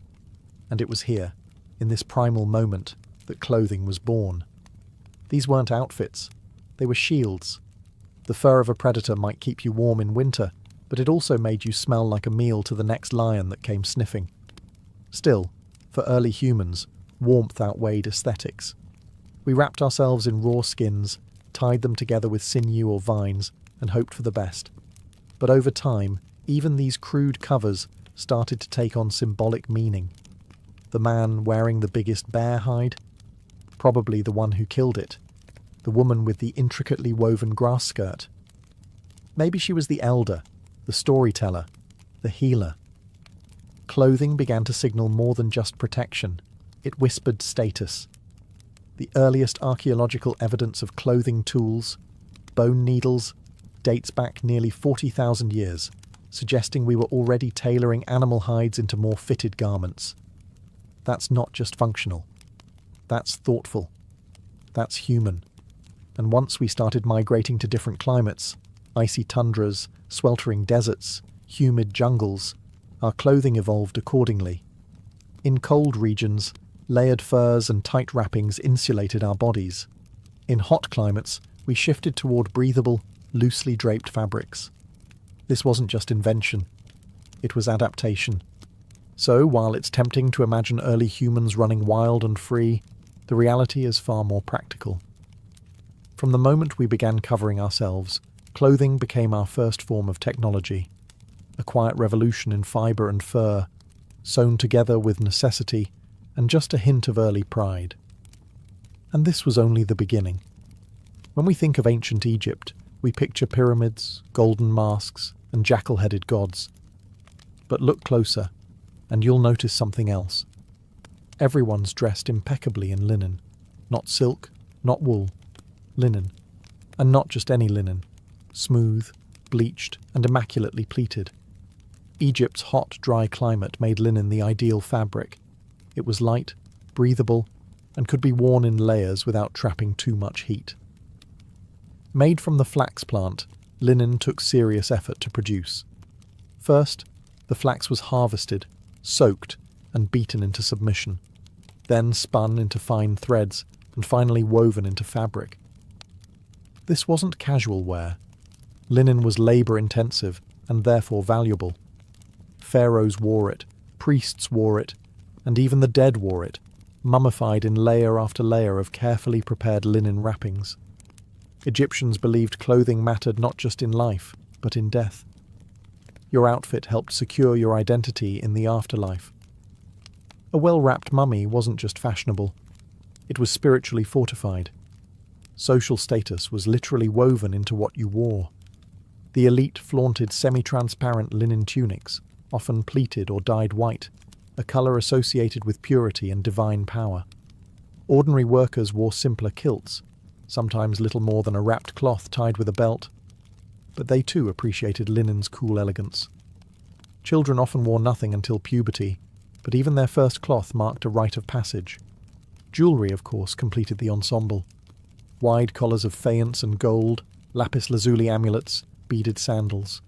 S1: And it was here, in this primal moment, that clothing was born. These weren't outfits. They were shields. The fur of a predator might keep you warm in winter, but it also made you smell like a meal to the next lion that came sniffing. Still, for early humans, warmth outweighed aesthetics. We wrapped ourselves in raw skins, tied them together with sinew or vines, and hoped for the best. But over time, even these crude covers started to take on symbolic meaning. The man wearing the biggest bear hide? Probably the one who killed it. The woman with the intricately woven grass skirt. Maybe she was the elder, the storyteller, the healer. Clothing began to signal more than just protection. It whispered status. The earliest archaeological evidence of clothing tools, bone needles, dates back nearly 40,000 years, suggesting we were already tailoring animal hides into more fitted garments. That's not just functional. That's thoughtful. That's human. And once we started migrating to different climates, icy tundras, sweltering deserts, humid jungles, our clothing evolved accordingly. In cold regions, layered furs and tight wrappings insulated our bodies. In hot climates, we shifted toward breathable, loosely draped fabrics. This wasn't just invention. It was adaptation. So, while it's tempting to imagine early humans running wild and free, the reality is far more practical. From the moment we began covering ourselves, clothing became our first form of technology. A quiet revolution in fibre and fur, sewn together with necessity and just a hint of early pride. And this was only the beginning. When we think of ancient Egypt, We picture pyramids, golden masks, and jackal-headed gods. But look closer, and you'll notice something else. Everyone's dressed impeccably in linen. Not silk, not wool. Linen. And not just any linen. Smooth, bleached, and immaculately pleated. Egypt's hot, dry climate made linen the ideal fabric. It was light, breathable, and could be worn in layers without trapping too much heat. Made from the flax plant, linen took serious effort to produce. First, the flax was harvested, soaked, and beaten into submission, then spun into fine threads, and finally woven into fabric. This wasn't casual wear. Linen was labour-intensive and therefore valuable. Pharaohs wore it, priests wore it, and even the dead wore it, mummified in layer after layer of carefully prepared linen wrappings. Egyptians believed clothing mattered not just in life, but in death. Your outfit helped secure your identity in the afterlife. A well-wrapped mummy wasn't just fashionable, it was spiritually fortified. Social status was literally woven into what you wore. The elite flaunted semi-transparent linen tunics, often pleated or dyed white, a colour associated with purity and divine power. Ordinary workers wore simpler kilts, sometimes little more than a wrapped cloth tied with a belt, but they too appreciated linen's cool elegance. Children often wore nothing until puberty, but even their first cloth marked a rite of passage. Jewellery, of course, completed the ensemble. Wide collars of faience and gold, lapis lazuli amulets, beaded sandals.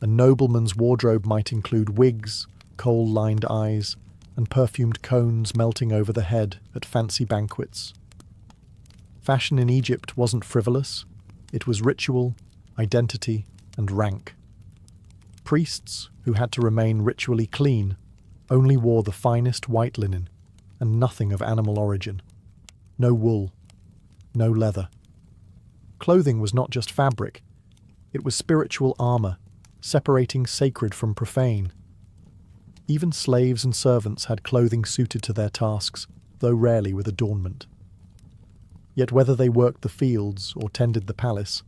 S1: A nobleman's wardrobe might include wigs, kohl-lined eyes, and perfumed cones melting over the head at fancy banquets. Fashion in Egypt wasn't frivolous, it was ritual, identity, and rank. Priests, who had to remain ritually clean, only wore the finest white linen, and nothing of animal origin. No wool, no leather. Clothing was not just fabric, it was spiritual armour, separating sacred from profane. Even slaves and servants had clothing suited to their tasks, though rarely with adornment. Yet whether they worked the fields or tended the palace,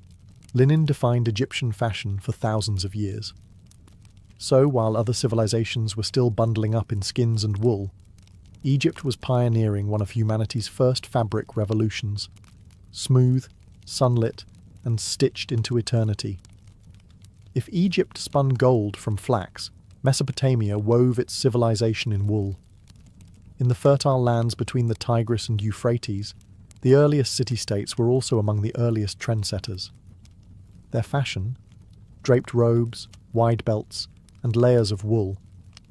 S1: linen defined Egyptian fashion for thousands of years. So, while other civilizations were still bundling up in skins and wool, Egypt was pioneering one of humanity's first fabric revolutions. Smooth, sunlit, and stitched into eternity. If Egypt spun gold from flax, Mesopotamia wove its civilization in wool. In the fertile lands between the Tigris and Euphrates, the earliest city-states were also among the earliest trendsetters. Their fashion, draped robes, wide belts, and layers of wool,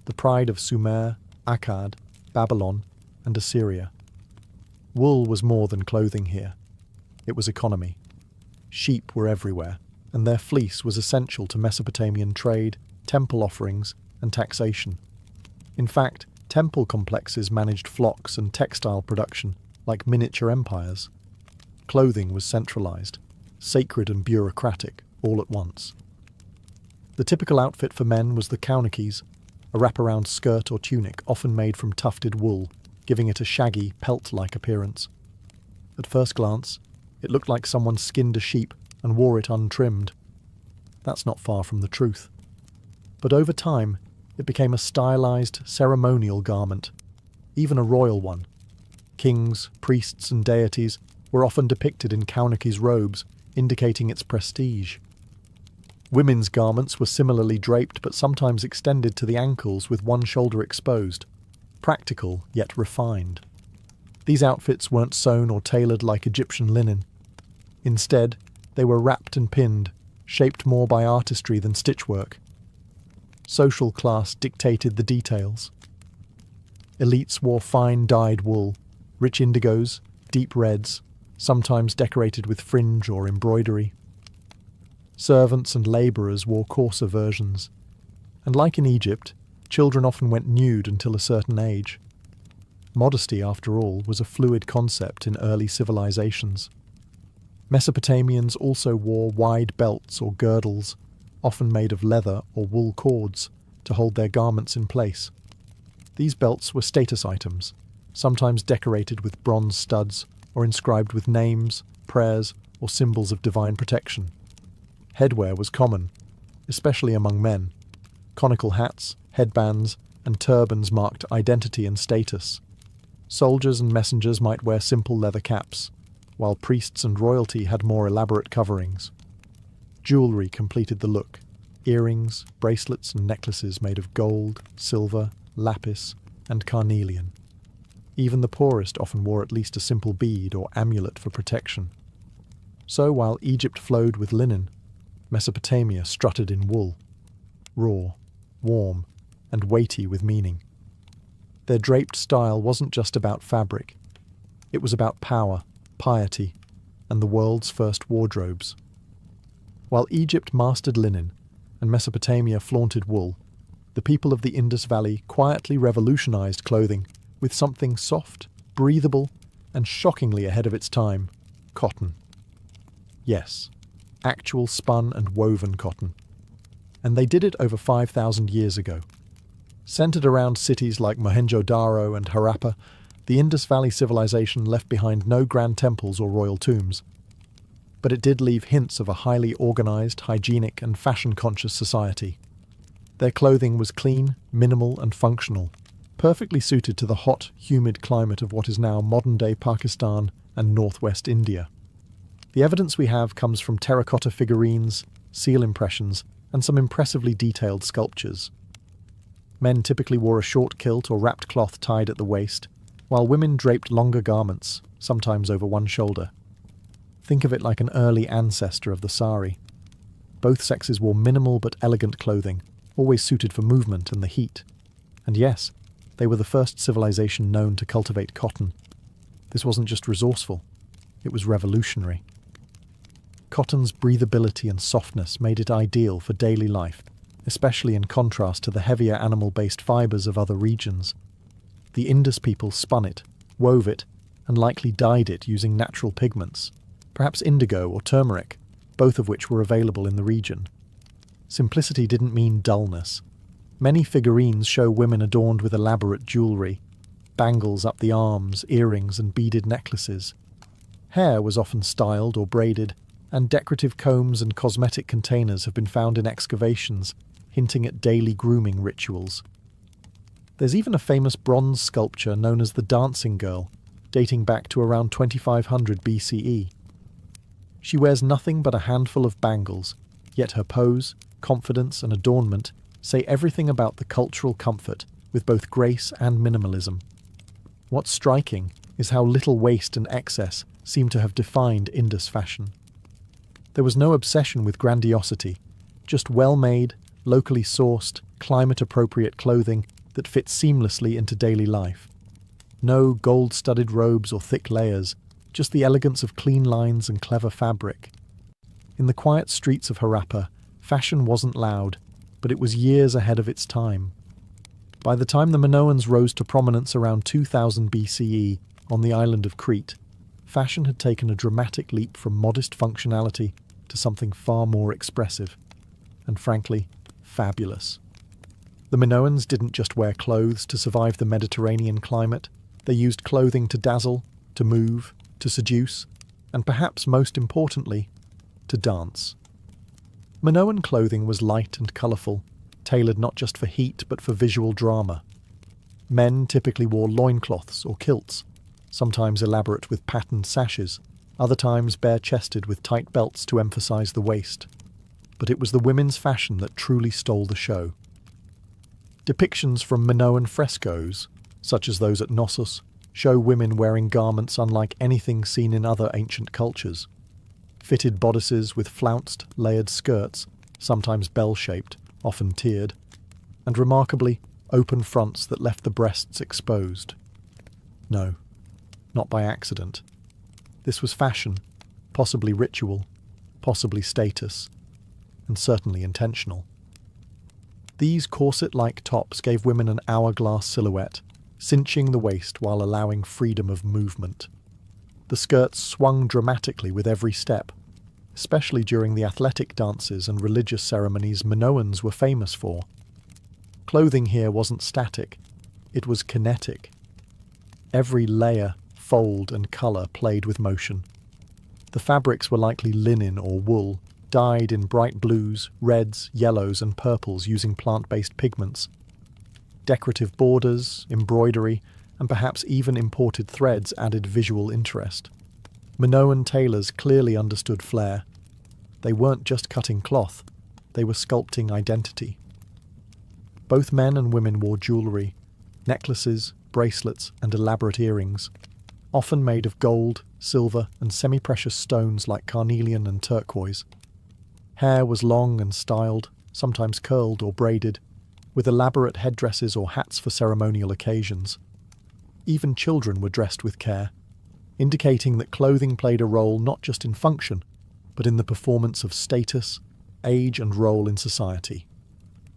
S1: the pride of Sumer, Akkad, Babylon, and Assyria. Wool was more than clothing here. It was economy. Sheep were everywhere, and their fleece was essential to Mesopotamian trade, temple offerings, and taxation. In fact, temple complexes managed flocks and textile production like miniature empires. Clothing was centralized, sacred and bureaucratic, all at once. The typical outfit for men was the kaunikes, a wraparound skirt or tunic often made from tufted wool, giving it a shaggy, pelt-like appearance. At first glance, it looked like someone skinned a sheep and wore it untrimmed. That's not far from the truth. But over time, it became a stylized, ceremonial garment, even a royal one. Kings, priests, and deities were often depicted in kaunikes robes, indicating its prestige. Women's garments were similarly draped but sometimes extended to the ankles with one shoulder exposed. Practical, yet refined. These outfits weren't sewn or tailored like Egyptian linen. Instead, they were wrapped and pinned, shaped more by artistry than stitchwork. Social class dictated the details. Elites wore fine dyed wool, rich indigos, deep reds, sometimes decorated with fringe or embroidery. Servants and labourers wore coarser versions, and like in Egypt, children often went nude until a certain age. Modesty, after all, was a fluid concept in early civilizations. Mesopotamians also wore wide belts or girdles, often made of leather or wool cords, to hold their garments in place. These belts were status items, sometimes decorated with bronze studs or inscribed with names, prayers, or symbols of divine protection. Headwear was common, especially among men. Conical hats, headbands, and turbans marked identity and status. Soldiers and messengers might wear simple leather caps, while priests and royalty had more elaborate coverings. Jewellery completed the look. Earrings, bracelets and necklaces made of gold, silver, lapis, and carnelian. Even the poorest often wore at least a simple bead or amulet for protection. So while Egypt flowed with linen, Mesopotamia strutted in wool, raw, warm, and weighty with meaning. Their draped style wasn't just about fabric. It was about power, piety, and the world's first wardrobes. While Egypt mastered linen and Mesopotamia flaunted wool, the people of the Indus Valley quietly revolutionized clothing with something soft, breathable, and shockingly ahead of its time: cotton. Yes, actual spun and woven cotton. And they did it over 5,000 years ago. Centered around cities like Mohenjo-Daro and Harappa, the Indus Valley civilization left behind no grand temples or royal tombs. But it did leave hints of a highly organized, hygienic, and fashion-conscious society. Their clothing was clean, minimal, and functional, perfectly suited to the hot, humid climate of what is now modern-day Pakistan and northwest India. The evidence we have comes from terracotta figurines, seal impressions, and some impressively detailed sculptures. Men typically wore a short kilt or wrapped cloth tied at the waist, while women draped longer garments, sometimes over one shoulder. Think of it like an early ancestor of the sari. Both sexes wore minimal but elegant clothing, always suited for movement and the heat. And yes, they were the first civilization known to cultivate cotton. This wasn't just resourceful, it was revolutionary. Cotton's breathability and softness made it ideal for daily life, especially in contrast to the heavier animal-based fibers of other regions. The Indus people spun it, wove it, and likely dyed it using natural pigments, perhaps indigo or turmeric, both of which were available in the region. Simplicity didn't mean dullness. Many figurines show women adorned with elaborate jewellery, bangles up the arms, earrings, and beaded necklaces. Hair was often styled or braided, and decorative combs and cosmetic containers have been found in excavations, hinting at daily grooming rituals. There's even a famous bronze sculpture known as the Dancing Girl, dating back to around 2500 BCE. She wears nothing but a handful of bangles, yet her pose, confidence, and adornment say everything about the cultural comfort with both grace and minimalism. What's striking is how little waste and excess seem to have defined Indus fashion. There was no obsession with grandiosity, just well-made, locally sourced, climate-appropriate clothing that fits seamlessly into daily life. No gold-studded robes or thick layers, just the elegance of clean lines and clever fabric. In the quiet streets of Harappa, fashion wasn't loud, but it was years ahead of its time. By the time the Minoans rose to prominence around 2000 BCE on the island of Crete, fashion had taken a dramatic leap from modest functionality to something far more expressive, and frankly, fabulous. The Minoans didn't just wear clothes to survive the Mediterranean climate, they used clothing to dazzle, to move, to seduce, and perhaps most importantly, to dance. Minoan clothing was light and colourful, tailored not just for heat but for visual drama. Men typically wore loincloths or kilts, sometimes elaborate with patterned sashes, other times bare-chested with tight belts to emphasise the waist. But it was the women's fashion that truly stole the show. Depictions from Minoan frescoes, such as those at Knossos, show women wearing garments unlike anything seen in other ancient cultures. Fitted bodices with flounced, layered skirts, sometimes bell-shaped, often tiered, and remarkably, open fronts that left the breasts exposed. No, not by accident. This was fashion, possibly ritual, possibly status, and certainly intentional. These corset-like tops gave women an hourglass silhouette, cinching the waist while allowing freedom of movement. The skirts swung dramatically with every step, especially during the athletic dances and religious ceremonies Minoans were famous for. Clothing here wasn't static, it was kinetic. Every layer, fold, and colour played with motion. The fabrics were likely linen or wool, dyed in bright blues, reds, yellows, and purples using plant-based pigments. Decorative borders, embroidery, and perhaps even imported threads added visual interest. Minoan tailors clearly understood flair. They weren't just cutting cloth, they were sculpting identity. Both men and women wore jewellery, necklaces, bracelets, and elaborate earrings, often made of gold, silver, and semi-precious stones like carnelian and turquoise. Hair was long and styled, sometimes curled or braided, with elaborate headdresses or hats for ceremonial occasions. Even children were dressed with care, indicating that clothing played a role not just in function, but in the performance of status, age, and role in society.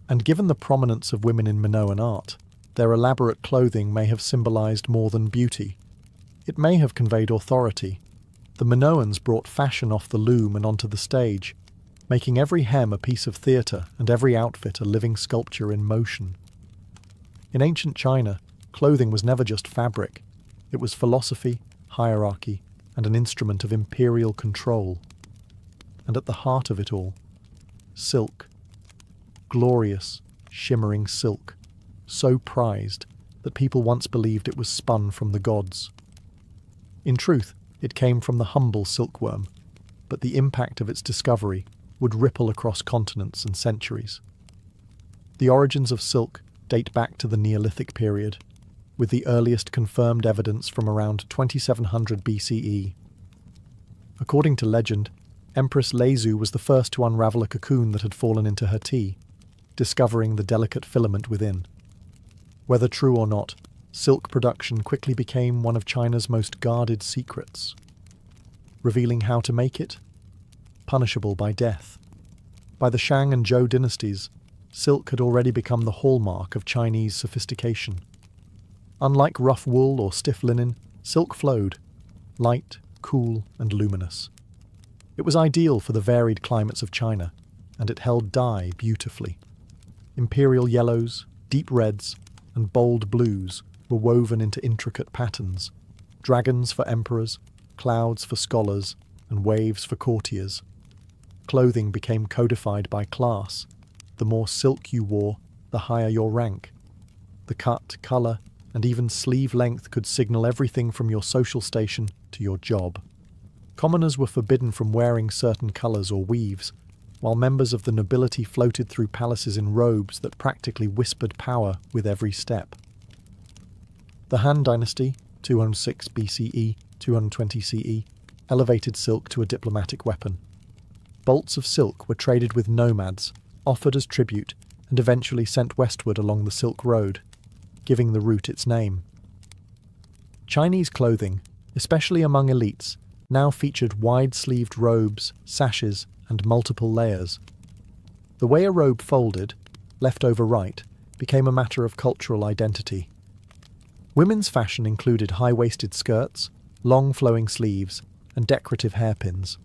S1: And given the prominence of women in Minoan art, their elaborate clothing may have symbolized more than beauty. It may have conveyed authority. The Minoans brought fashion off the loom and onto the stage, making every hem a piece of theatre and every outfit a living sculpture in motion. In ancient China, clothing was never just fabric. It was philosophy, hierarchy, and an instrument of imperial control. And at the heart of it all, silk. Glorious, shimmering silk, so prized that people once believed it was spun from the gods. In truth, it came from the humble silkworm, but the impact of its discovery would ripple across continents and centuries. The origins of silk date back to the Neolithic period, with the earliest confirmed evidence from around 2700 BCE. According to legend, Empress Leizu was the first to unravel a cocoon that had fallen into her tea, discovering the delicate filament within. Whether true or not, silk production quickly became one of China's most guarded secrets. Revealing how to make it? Punishable by death. By the Shang and Zhou dynasties, silk had already become the hallmark of Chinese sophistication. Unlike rough wool or stiff linen, silk flowed, light, cool, and luminous. It was ideal for the varied climates of China, and it held dye beautifully. Imperial yellows, deep reds, and bold blues were woven into intricate patterns, dragons for emperors, clouds for scholars, and waves for courtiers. Clothing became codified by class. The more silk you wore, the higher your rank. The cut, colour, and even sleeve length could signal everything from your social station to your job. Commoners were forbidden from wearing certain colours or weaves, while members of the nobility floated through palaces in robes that practically whispered power with every step. The Han Dynasty, 206 BCE, 220 CE, elevated silk to a diplomatic weapon. Bolts of silk were traded with nomads, offered as tribute, and eventually sent westward along the Silk Road, giving the route its name. Chinese clothing, especially among elites, now featured wide-sleeved robes, sashes, and multiple layers. The way a robe folded, left over right, became a matter of cultural identity. Women's fashion included high-waisted skirts, long flowing sleeves, and decorative hairpins.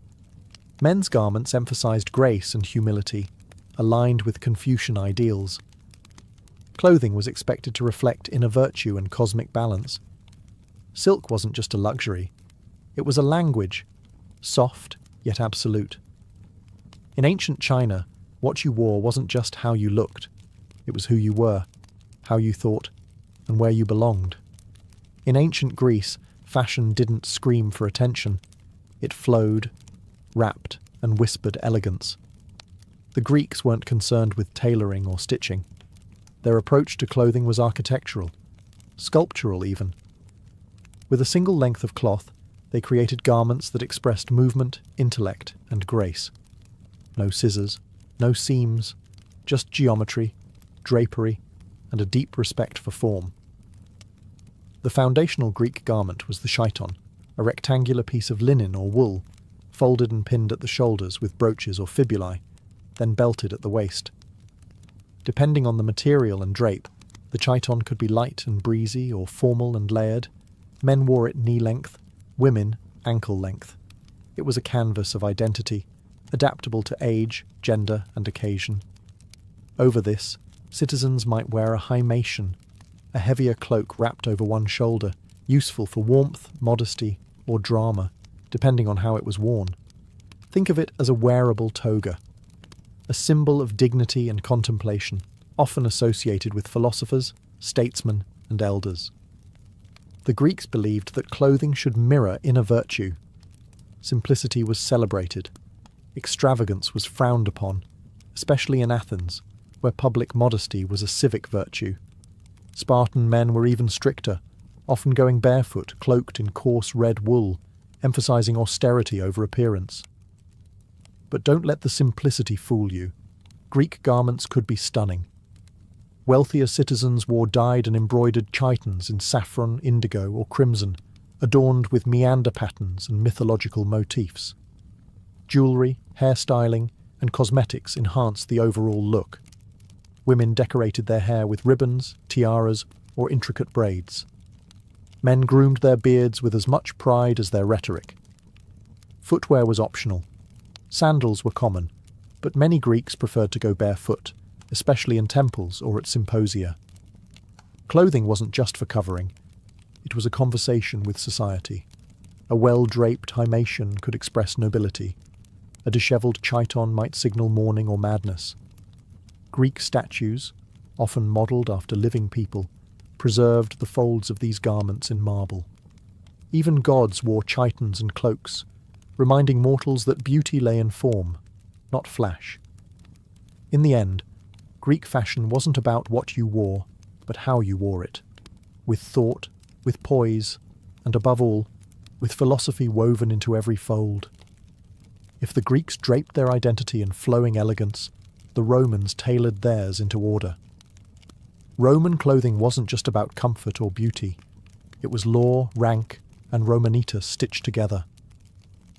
S1: Men's garments emphasized grace and humility, aligned with Confucian ideals. Clothing was expected to reflect inner virtue and cosmic balance. Silk wasn't just a luxury, it was a language, soft yet absolute. In ancient China, what you wore wasn't just how you looked, it was who you were, how you thought, and where you belonged. In ancient Greece, fashion didn't scream for attention, it flowed, rapped, and whispered elegance. The Greeks weren't concerned with tailoring or stitching. Their approach to clothing was architectural, sculptural even. With a single length of cloth, they created garments that expressed movement, intellect, and grace. No scissors, no seams, just geometry, drapery, and a deep respect for form. The foundational Greek garment was the chiton, a rectangular piece of linen or wool, folded and pinned at the shoulders with brooches or fibulae, then belted at the waist. Depending on the material and drape, the chiton could be light and breezy or formal and layered. Men wore it knee-length, women ankle-length. It was a canvas of identity, adaptable to age, gender, and occasion. Over this, citizens might wear a himation, a heavier cloak wrapped over one shoulder, useful for warmth, modesty, or drama, depending on how it was worn. Think of it as a wearable toga, a symbol of dignity and contemplation, often associated with philosophers, statesmen, and elders. The Greeks believed that clothing should mirror inner virtue. Simplicity was celebrated. Extravagance was frowned upon, especially in Athens, where public modesty was a civic virtue. Spartan men were even stricter, often going barefoot, cloaked in coarse red wool, emphasizing austerity over appearance. But don't let the simplicity fool you. Greek garments could be stunning. Wealthier citizens wore dyed and embroidered chitons in saffron, indigo, or crimson, adorned with meander patterns and mythological motifs. Jewellery, hairstyling, and cosmetics enhanced the overall look. Women decorated their hair with ribbons, tiaras, or intricate braids. Men groomed their beards with as much pride as their rhetoric. Footwear was optional. Sandals were common, but many Greeks preferred to go barefoot, especially in temples or at symposia. Clothing wasn't just for covering. It was a conversation with society. A well-draped himation could express nobility. A dishevelled chiton might signal mourning or madness. Greek statues, often modelled after living people, preserved the folds of these garments in marble. Even gods wore chitons and cloaks, reminding mortals that beauty lay in form, not flash. In the end, Greek fashion wasn't about what you wore, but how you wore it, with thought, with poise, and above all, with philosophy woven into every fold. If the Greeks draped their identity in flowing elegance, the Romans tailored theirs into order. Roman clothing wasn't just about comfort or beauty. It was law, rank, and Romanitas stitched together.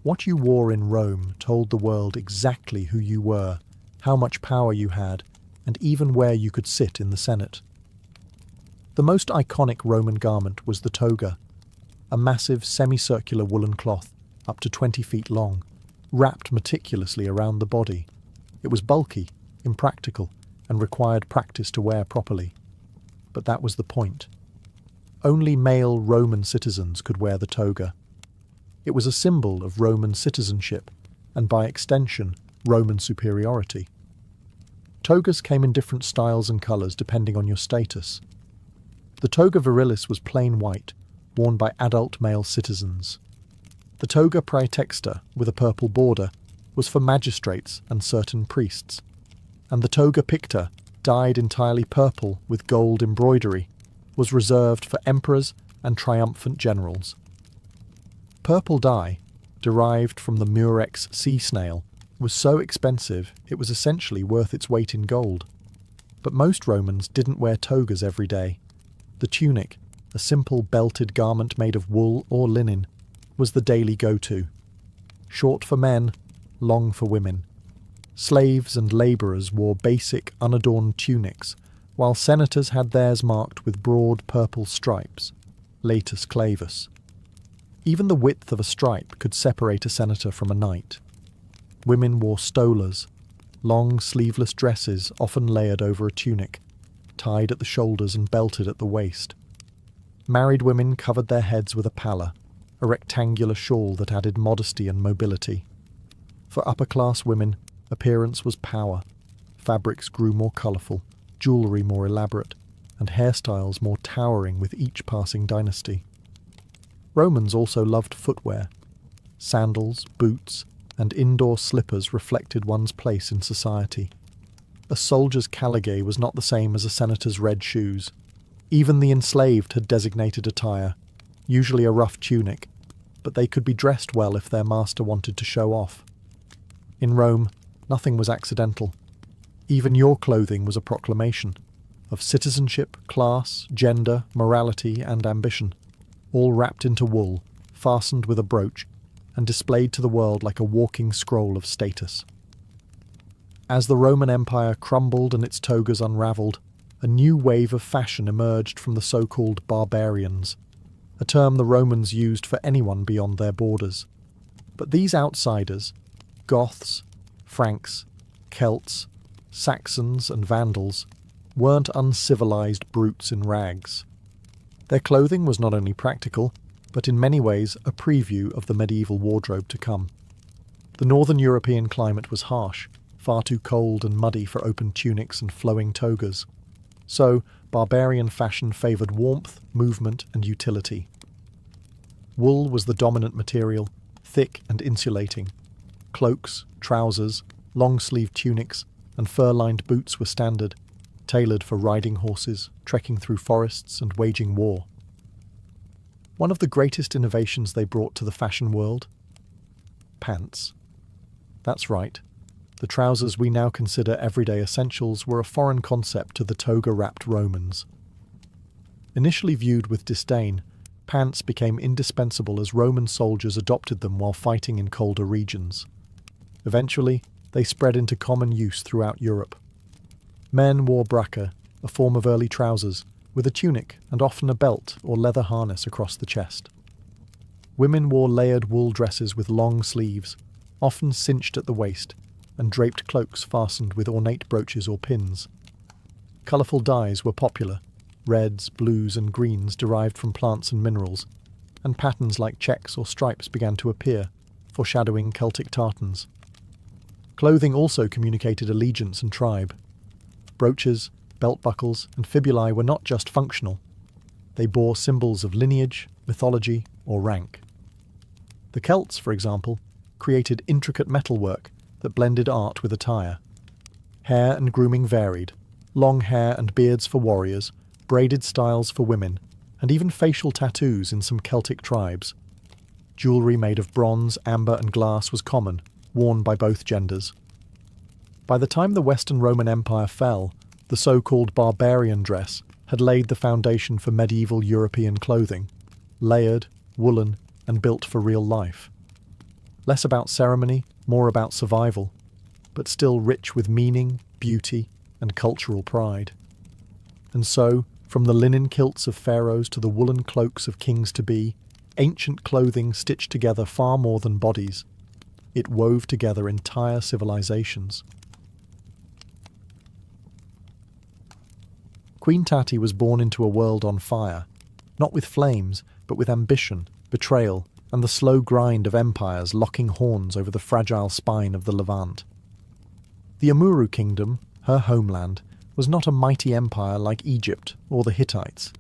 S1: What you wore in Rome told the world exactly who you were, how much power you had, and even where you could sit in the Senate. The most iconic Roman garment was the toga, a massive semicircular woolen cloth up to 20 feet long, wrapped meticulously around the body. It was bulky, impractical, and required practice to wear properly. But that was the point. Only male Roman citizens could wear the toga. It was a symbol of Roman citizenship, and by extension, Roman superiority. Togas came in different styles and colours depending on your status. The toga virilis was plain white, worn by adult male citizens. The toga praetexta, with a purple border, was for magistrates and certain priests. And the toga picta, dyed entirely purple with gold embroidery, was reserved for emperors and triumphant generals. Purple dye, derived from the murex sea snail, was so expensive it was essentially worth its weight in gold. But most Romans didn't wear togas every day. The tunic, a simple belted garment made of wool or linen, was the daily go-to. Short for men, long for women. Slaves and labourers wore basic, unadorned tunics, while senators had theirs marked with broad purple stripes, latus clavus. Even the width of a stripe could separate a senator from a knight. Women wore stolas, long sleeveless dresses often layered over a tunic, tied at the shoulders and belted at the waist. Married women covered their heads with a palla, a rectangular shawl that added modesty and mobility. For upper-class women, appearance was power. Fabrics grew more colourful, jewellery more elaborate, and hairstyles more towering with each passing dynasty. Romans also loved footwear. Sandals, boots, and indoor slippers reflected one's place in society. A soldier's caligae was not the same as a senator's red shoes. Even the enslaved had designated attire, usually a rough tunic, but they could be dressed well if their master wanted to show off. In Rome, nothing was accidental. Even your clothing was a proclamation of citizenship, class, gender, morality, and ambition, all wrapped into wool, fastened with a brooch, and displayed to the world like a walking scroll of status. As the Roman Empire crumbled and its togas unravelled, a new wave of fashion emerged from the so-called barbarians, a term the Romans used for anyone beyond their borders. But these outsiders, Goths, Franks, Celts, Saxons and Vandals, weren't uncivilized brutes in rags. Their clothing was not only practical, but in many ways a preview of the medieval wardrobe to come. The northern European climate was harsh, far too cold and muddy for open tunics and flowing togas. So, barbarian fashion favoured warmth, movement, and utility. Wool was the dominant material, thick and insulating. Cloaks, trousers, long-sleeved tunics, and fur-lined boots were standard, tailored for riding horses, trekking through forests, and waging war. One of the greatest innovations they brought to the fashion world? Pants. That's right. The trousers we now consider everyday essentials were a foreign concept to the toga-wrapped Romans. Initially viewed with disdain, pants became indispensable as Roman soldiers adopted them while fighting in colder regions. Eventually, they spread into common use throughout Europe. Men wore bracca, a form of early trousers, with a tunic and often a belt or leather harness across the chest. Women wore layered wool dresses with long sleeves, often cinched at the waist, and draped cloaks fastened with ornate brooches or pins. Colourful dyes were popular, reds, blues and greens derived from plants and minerals, and patterns like checks or stripes began to appear, foreshadowing Celtic tartans. Clothing also communicated allegiance and tribe. Brooches, belt buckles, and fibulae were not just functional. They bore symbols of lineage, mythology, or rank. The Celts, for example, created intricate metalwork that blended art with attire. Hair and grooming varied, long hair and beards for warriors, braided styles for women, and even facial tattoos in some Celtic tribes. Jewellery made of bronze, amber and glass was common, worn by both genders. By the time the Western Roman Empire fell, the so-called barbarian dress had laid the foundation for medieval European clothing, layered, woolen, and built for real life. Less about ceremony, more about survival, but still rich with meaning, beauty, and cultural pride. And so, from the linen kilts of pharaohs to the woolen cloaks of kings-to-be, ancient clothing stitched together far more than bodies. It wove together entire civilizations. Queen Tati was born into a world on fire, not with flames, but with ambition, betrayal, and the slow grind of empires locking horns over the fragile spine of the Levant. The Amurru kingdom, her homeland, was not a mighty empire like Egypt or the Hittites.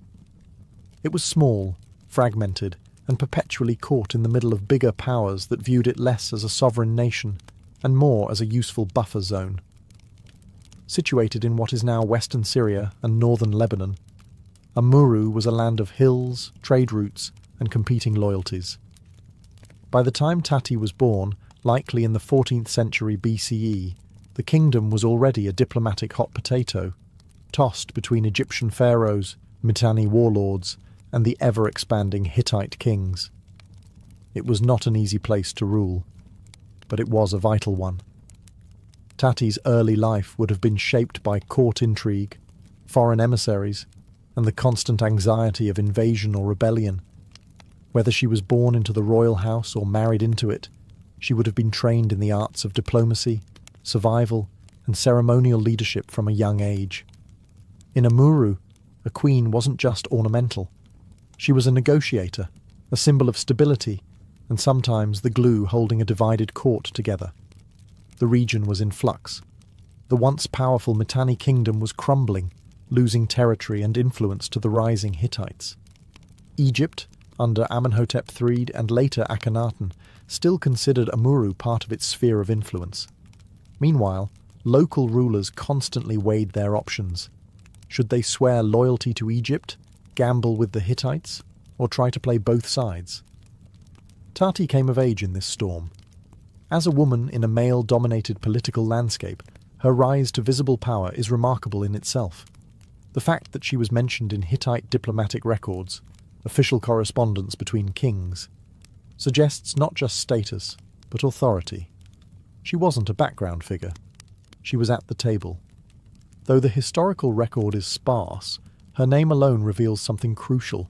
S1: It was small, fragmented, and perpetually caught in the middle of bigger powers that viewed it less as a sovereign nation and more as a useful buffer zone. Situated in what is now western Syria and northern Lebanon, Amurru was a land of hills, trade routes, and competing loyalties. By the time Tati was born, likely in the 14th century BCE, the kingdom was already a diplomatic hot potato, tossed between Egyptian pharaohs, Mitanni warlords, and the ever-expanding Hittite kings. It was not an easy place to rule, but it was a vital one. Tati's early life would have been shaped by court intrigue, foreign emissaries, and the constant anxiety of invasion or rebellion. Whether she was born into the royal house or married into it, she would have been trained in the arts of diplomacy, survival, and ceremonial leadership from a young age. In Amurru, a queen wasn't just ornamental. She was a negotiator, a symbol of stability, and sometimes the glue holding a divided court together. The region was in flux. The once powerful Mitanni kingdom was crumbling, losing territory and influence to the rising Hittites. Egypt, under Amenhotep III and later Akhenaten, still considered Amurru part of its sphere of influence. Meanwhile, local rulers constantly weighed their options. Should they swear loyalty to Egypt, gamble with the Hittites, or try to play both sides? Tati came of age in this storm. As a woman in a male-dominated political landscape, her rise to visible power is remarkable in itself. The fact that she was mentioned in Hittite diplomatic records, official correspondence between kings, suggests not just status, but authority. She wasn't a background figure. She was at the table. Though the historical record is sparse, her name alone reveals something crucial.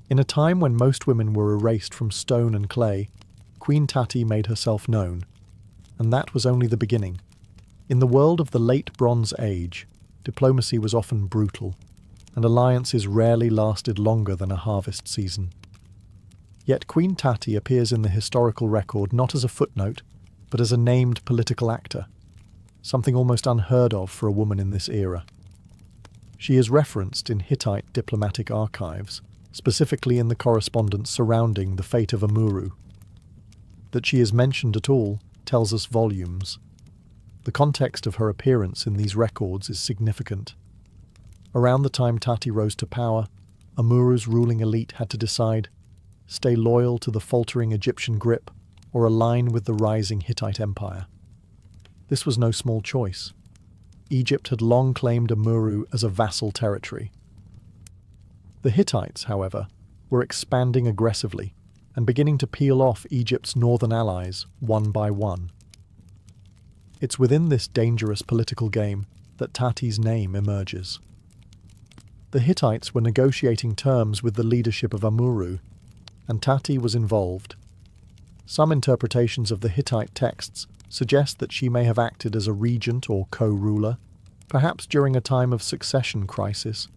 S1: In a time when most women were erased from stone and clay, Queen Tati made herself known. And that was only the beginning. In the world of the late Bronze Age, diplomacy was often brutal, and alliances rarely lasted longer than a harvest season. Yet Queen Tati appears in the historical record not as a footnote, but as a named political actor, something almost unheard of for a woman in this era. She is referenced in Hittite diplomatic archives, specifically in the correspondence surrounding the fate of Amuru. That she is mentioned at all tells us volumes. The context of her appearance in these records is significant. Around the time Tati rose to power, Amuru's ruling elite had to decide: stay loyal to the faltering Egyptian grip or align with the rising Hittite empire. This was no small choice. Egypt had long claimed Amuru as a vassal territory. The Hittites, however, were expanding aggressively and beginning to peel off Egypt's northern allies one by one. It's within this dangerous political game that Tati's name emerges. The Hittites were negotiating terms with the leadership of Amuru, and Tati was involved. Some interpretations of the Hittite texts suggest that she may have acted as a regent or co-ruler, perhaps during a time of succession crisis,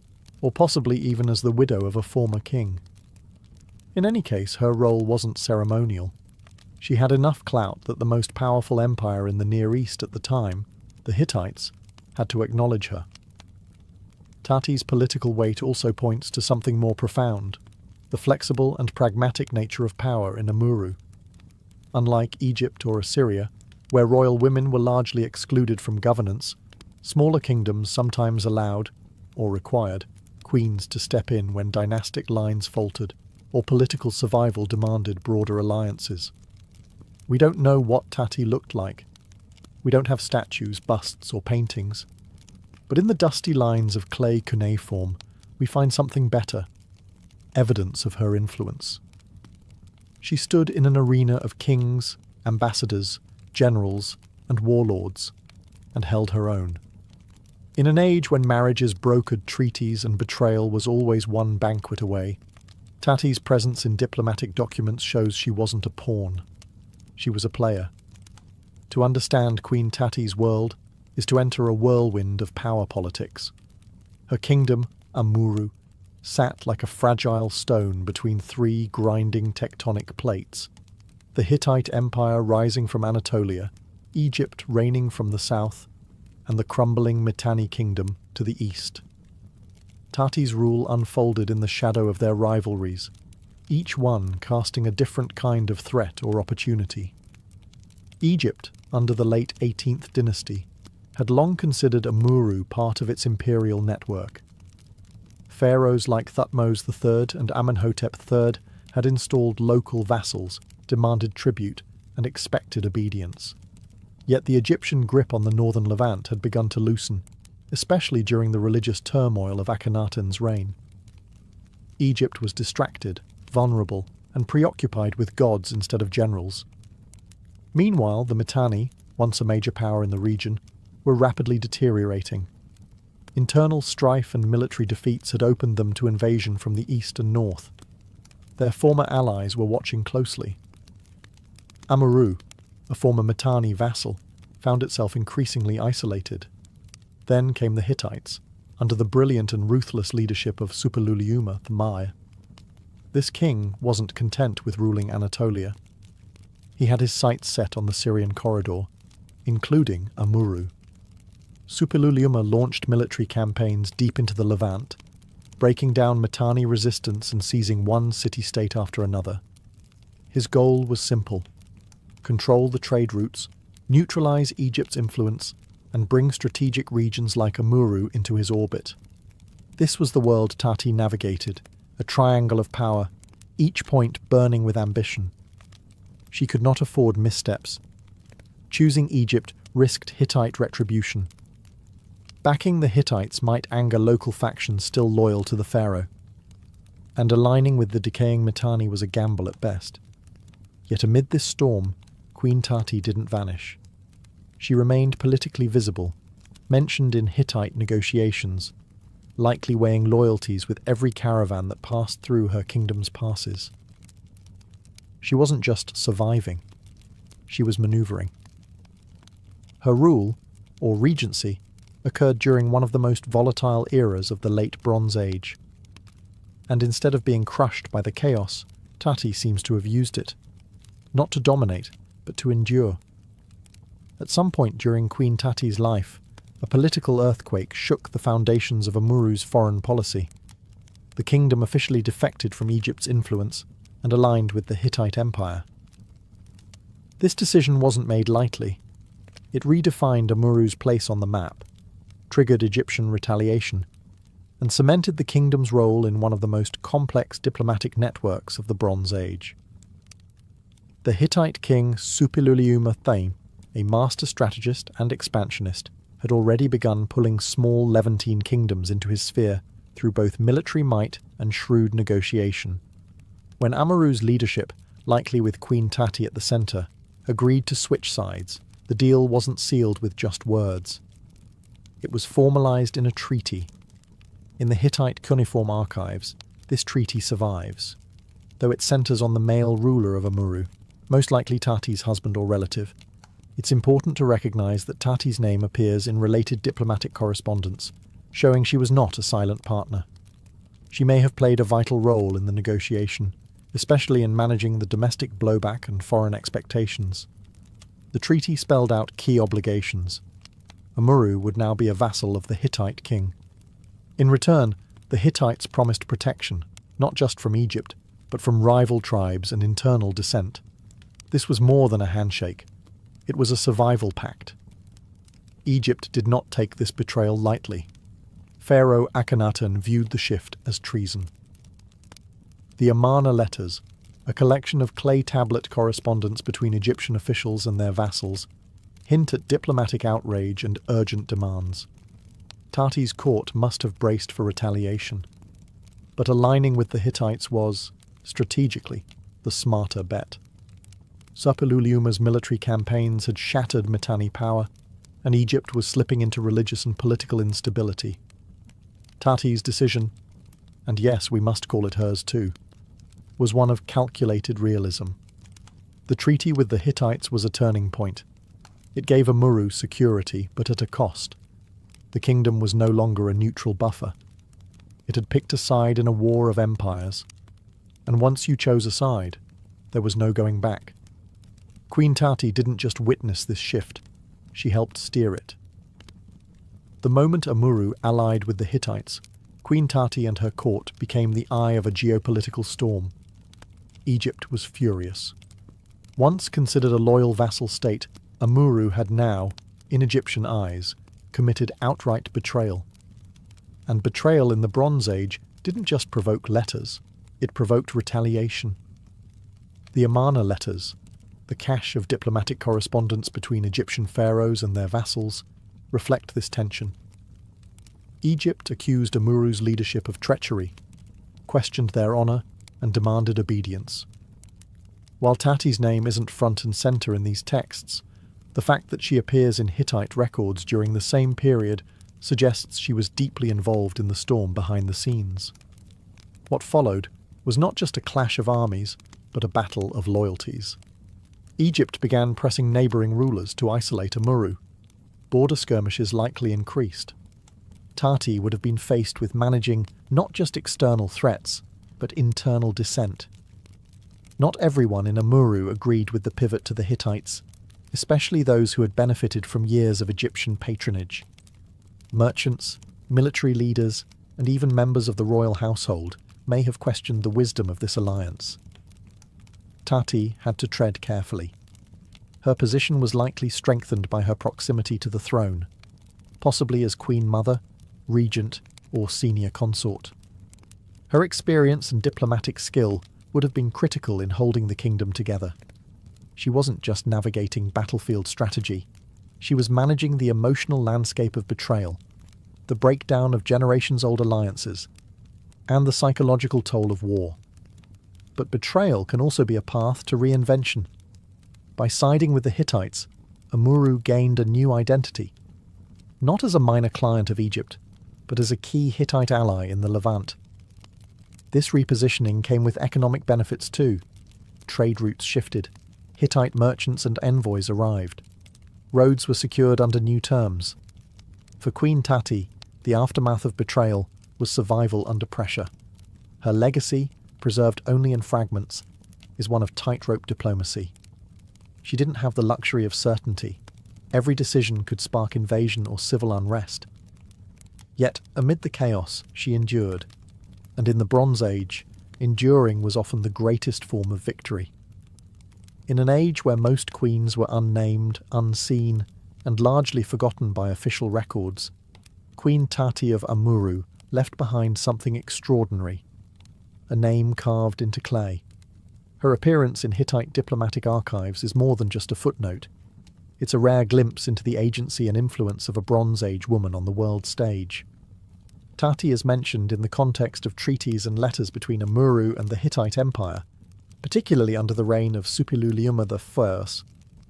S1: or possibly even as the widow of a former king. In any case, her role wasn't ceremonial. She had enough clout that the most powerful empire in the Near East at the time, the Hittites, had to acknowledge her. Tati's political weight also points to something more profound: the flexible and pragmatic nature of power in Amuru. Unlike Egypt or Assyria, where royal women were largely excluded from governance, smaller kingdoms sometimes allowed, or required, queens to step in when dynastic lines faltered or political survival demanded broader alliances. We don't know what Tati looked like. We don't have statues, busts, or paintings. But in the dusty lines of clay cuneiform, we find something better: evidence of her influence. She stood in an arena of kings, ambassadors, generals, and warlords, and held her own. In an age when marriages brokered treaties and betrayal was always one banquet away, Tati's presence in diplomatic documents shows she wasn't a pawn. She was a player. To understand Queen Tati's world is to enter a whirlwind of power politics. Her kingdom, Amuru, sat like a fragile stone between three grinding tectonic plates: the Hittite Empire rising from Anatolia, Egypt reigning from the south, and the crumbling Mitanni kingdom to the east. Tati's rule unfolded in the shadow of their rivalries, each one casting a different kind of threat or opportunity. Egypt, under the late 18th dynasty, had long considered Amuru part of its imperial network. Pharaohs like Thutmose III and Amenhotep III had installed local vassals, demanded tribute, and expected obedience. Yet the Egyptian grip on the northern Levant had begun to loosen, especially during the religious turmoil of Akhenaten's reign. Egypt was distracted, vulnerable, and preoccupied with gods instead of generals. Meanwhile, the Mitanni, once a major power in the region, were rapidly deteriorating. Internal strife and military defeats had opened them to invasion from the east and north. Their former allies were watching closely. Amuru, a former Mitanni vassal, found itself increasingly isolated. Then came the Hittites, under the brilliant and ruthless leadership of Suppiluliuma I. This king wasn't content with ruling Anatolia. He had his sights set on the Syrian corridor, including Amuru. Suppiluliuma launched military campaigns deep into the Levant, breaking down Mitanni resistance and seizing one city-state after another. His goal was simple: control the trade routes, neutralize Egypt's influence, and bring strategic regions like Amuru into his orbit. This was the world Tati navigated, a triangle of power, each point burning with ambition. She could not afford missteps. Choosing Egypt risked Hittite retribution. Backing the Hittites might anger local factions still loyal to the pharaoh, and aligning with the decaying Mitanni was a gamble at best. Yet amid this storm, Queen Tati didn't vanish. She remained politically visible, mentioned in Hittite negotiations, likely weighing loyalties with every caravan that passed through her kingdom's passes. She wasn't just surviving, she was maneuvering. Her rule, or regency, occurred during one of the most volatile eras of the late Bronze Age. And instead of being crushed by the chaos, Tati seems to have used it, not to dominate, but to endure. At some point during Queen Tati's life, a political earthquake shook the foundations of Amuru's foreign policy. The kingdom officially defected from Egypt's influence and aligned with the Hittite Empire. This decision wasn't made lightly. It redefined Amuru's place on the map, triggered Egyptian retaliation, and cemented the kingdom's role in one of the most complex diplomatic networks of the Bronze Age. The Hittite king Suppiluliuma III, a master strategist and expansionist, had already begun pulling small Levantine kingdoms into his sphere through both military might and shrewd negotiation. When Amuru's leadership, likely with Queen Tati at the centre, agreed to switch sides, the deal wasn't sealed with just words. It was formalised in a treaty. In the Hittite cuneiform archives, this treaty survives, though it centres on the male ruler of Amuru, most likely Tati's husband or relative. It's important to recognise that Tati's name appears in related diplomatic correspondence, showing she was not a silent partner. She may have played a vital role in the negotiation, especially in managing the domestic blowback and foreign expectations. The treaty spelled out key obligations. Amuru would now be a vassal of the Hittite king. In return, the Hittites promised protection, not just from Egypt, but from rival tribes and internal dissent. This was more than a handshake. It was a survival pact. Egypt did not take this betrayal lightly. Pharaoh Akhenaten viewed the shift as treason. The Amarna letters, a collection of clay tablet correspondence between Egyptian officials and their vassals, hint at diplomatic outrage and urgent demands. Tati's court must have braced for retaliation. But aligning with the Hittites was, strategically, the smarter bet. Suppiluliuma's military campaigns had shattered Mitanni power, and Egypt was slipping into religious and political instability. Tati's decision, and yes, we must call it hers too, was one of calculated realism. The treaty with the Hittites was a turning point. It gave Amuru security, but at a cost. The kingdom was no longer a neutral buffer. It had picked a side in a war of empires, and once you chose a side, there was no going back. Queen Tati didn't just witness this shift, she helped steer it. The moment Amuru allied with the Hittites, Queen Tati and her court became the eye of a geopolitical storm. Egypt was furious. Once considered a loyal vassal state, Amuru had now, in Egyptian eyes, committed outright betrayal. And betrayal in the Bronze Age didn't just provoke letters, it provoked retaliation. The Amarna letters, the cache of diplomatic correspondence between Egyptian pharaohs and their vassals, reflect this tension. Egypt accused Amuru's leadership of treachery, questioned their honour, and demanded obedience. While Tati's name isn't front and centre in these texts, the fact that she appears in Hittite records during the same period suggests she was deeply involved in the storm behind the scenes. What followed was not just a clash of armies, but a battle of loyalties. Egypt began pressing neighbouring rulers to isolate Amuru. Border skirmishes likely increased. Tati would have been faced with managing not just external threats, but internal dissent. Not everyone in Amuru agreed with the pivot to the Hittites, especially those who had benefited from years of Egyptian patronage. Merchants, military leaders, and even members of the royal household may have questioned the wisdom of this alliance. Tati had to tread carefully. Her position was likely strengthened by her proximity to the throne, possibly as Queen Mother, Regent, or senior consort. Her experience and diplomatic skill would have been critical in holding the kingdom together. She wasn't just navigating battlefield strategy, she was managing the emotional landscape of betrayal, the breakdown of generations-old alliances, and the psychological toll of war. But betrayal can also be a path to reinvention. By siding with the Hittites, Amuru gained a new identity, not as a minor client of Egypt, but as a key Hittite ally in the Levant. This repositioning came with economic benefits too. Trade routes shifted, Hittite merchants and envoys arrived. Roads were secured under new terms. For Queen Tati, the aftermath of betrayal was survival under pressure. Her legacy, preserved only in fragments, is one of tightrope diplomacy. She didn't have the luxury of certainty. Every decision could spark invasion or civil unrest. Yet, amid the chaos, she endured. And in the Bronze Age, enduring was often the greatest form of victory. In an age where most queens were unnamed, unseen, and largely forgotten by official records, Queen Tati of Amurru left behind something extraordinary, a name carved into clay. Her appearance in Hittite diplomatic archives is more than just a footnote. It's a rare glimpse into the agency and influence of a Bronze Age woman on the world stage. Tati is mentioned in the context of treaties and letters between Amurru and the Hittite Empire, particularly under the reign of Suppiluliuma I,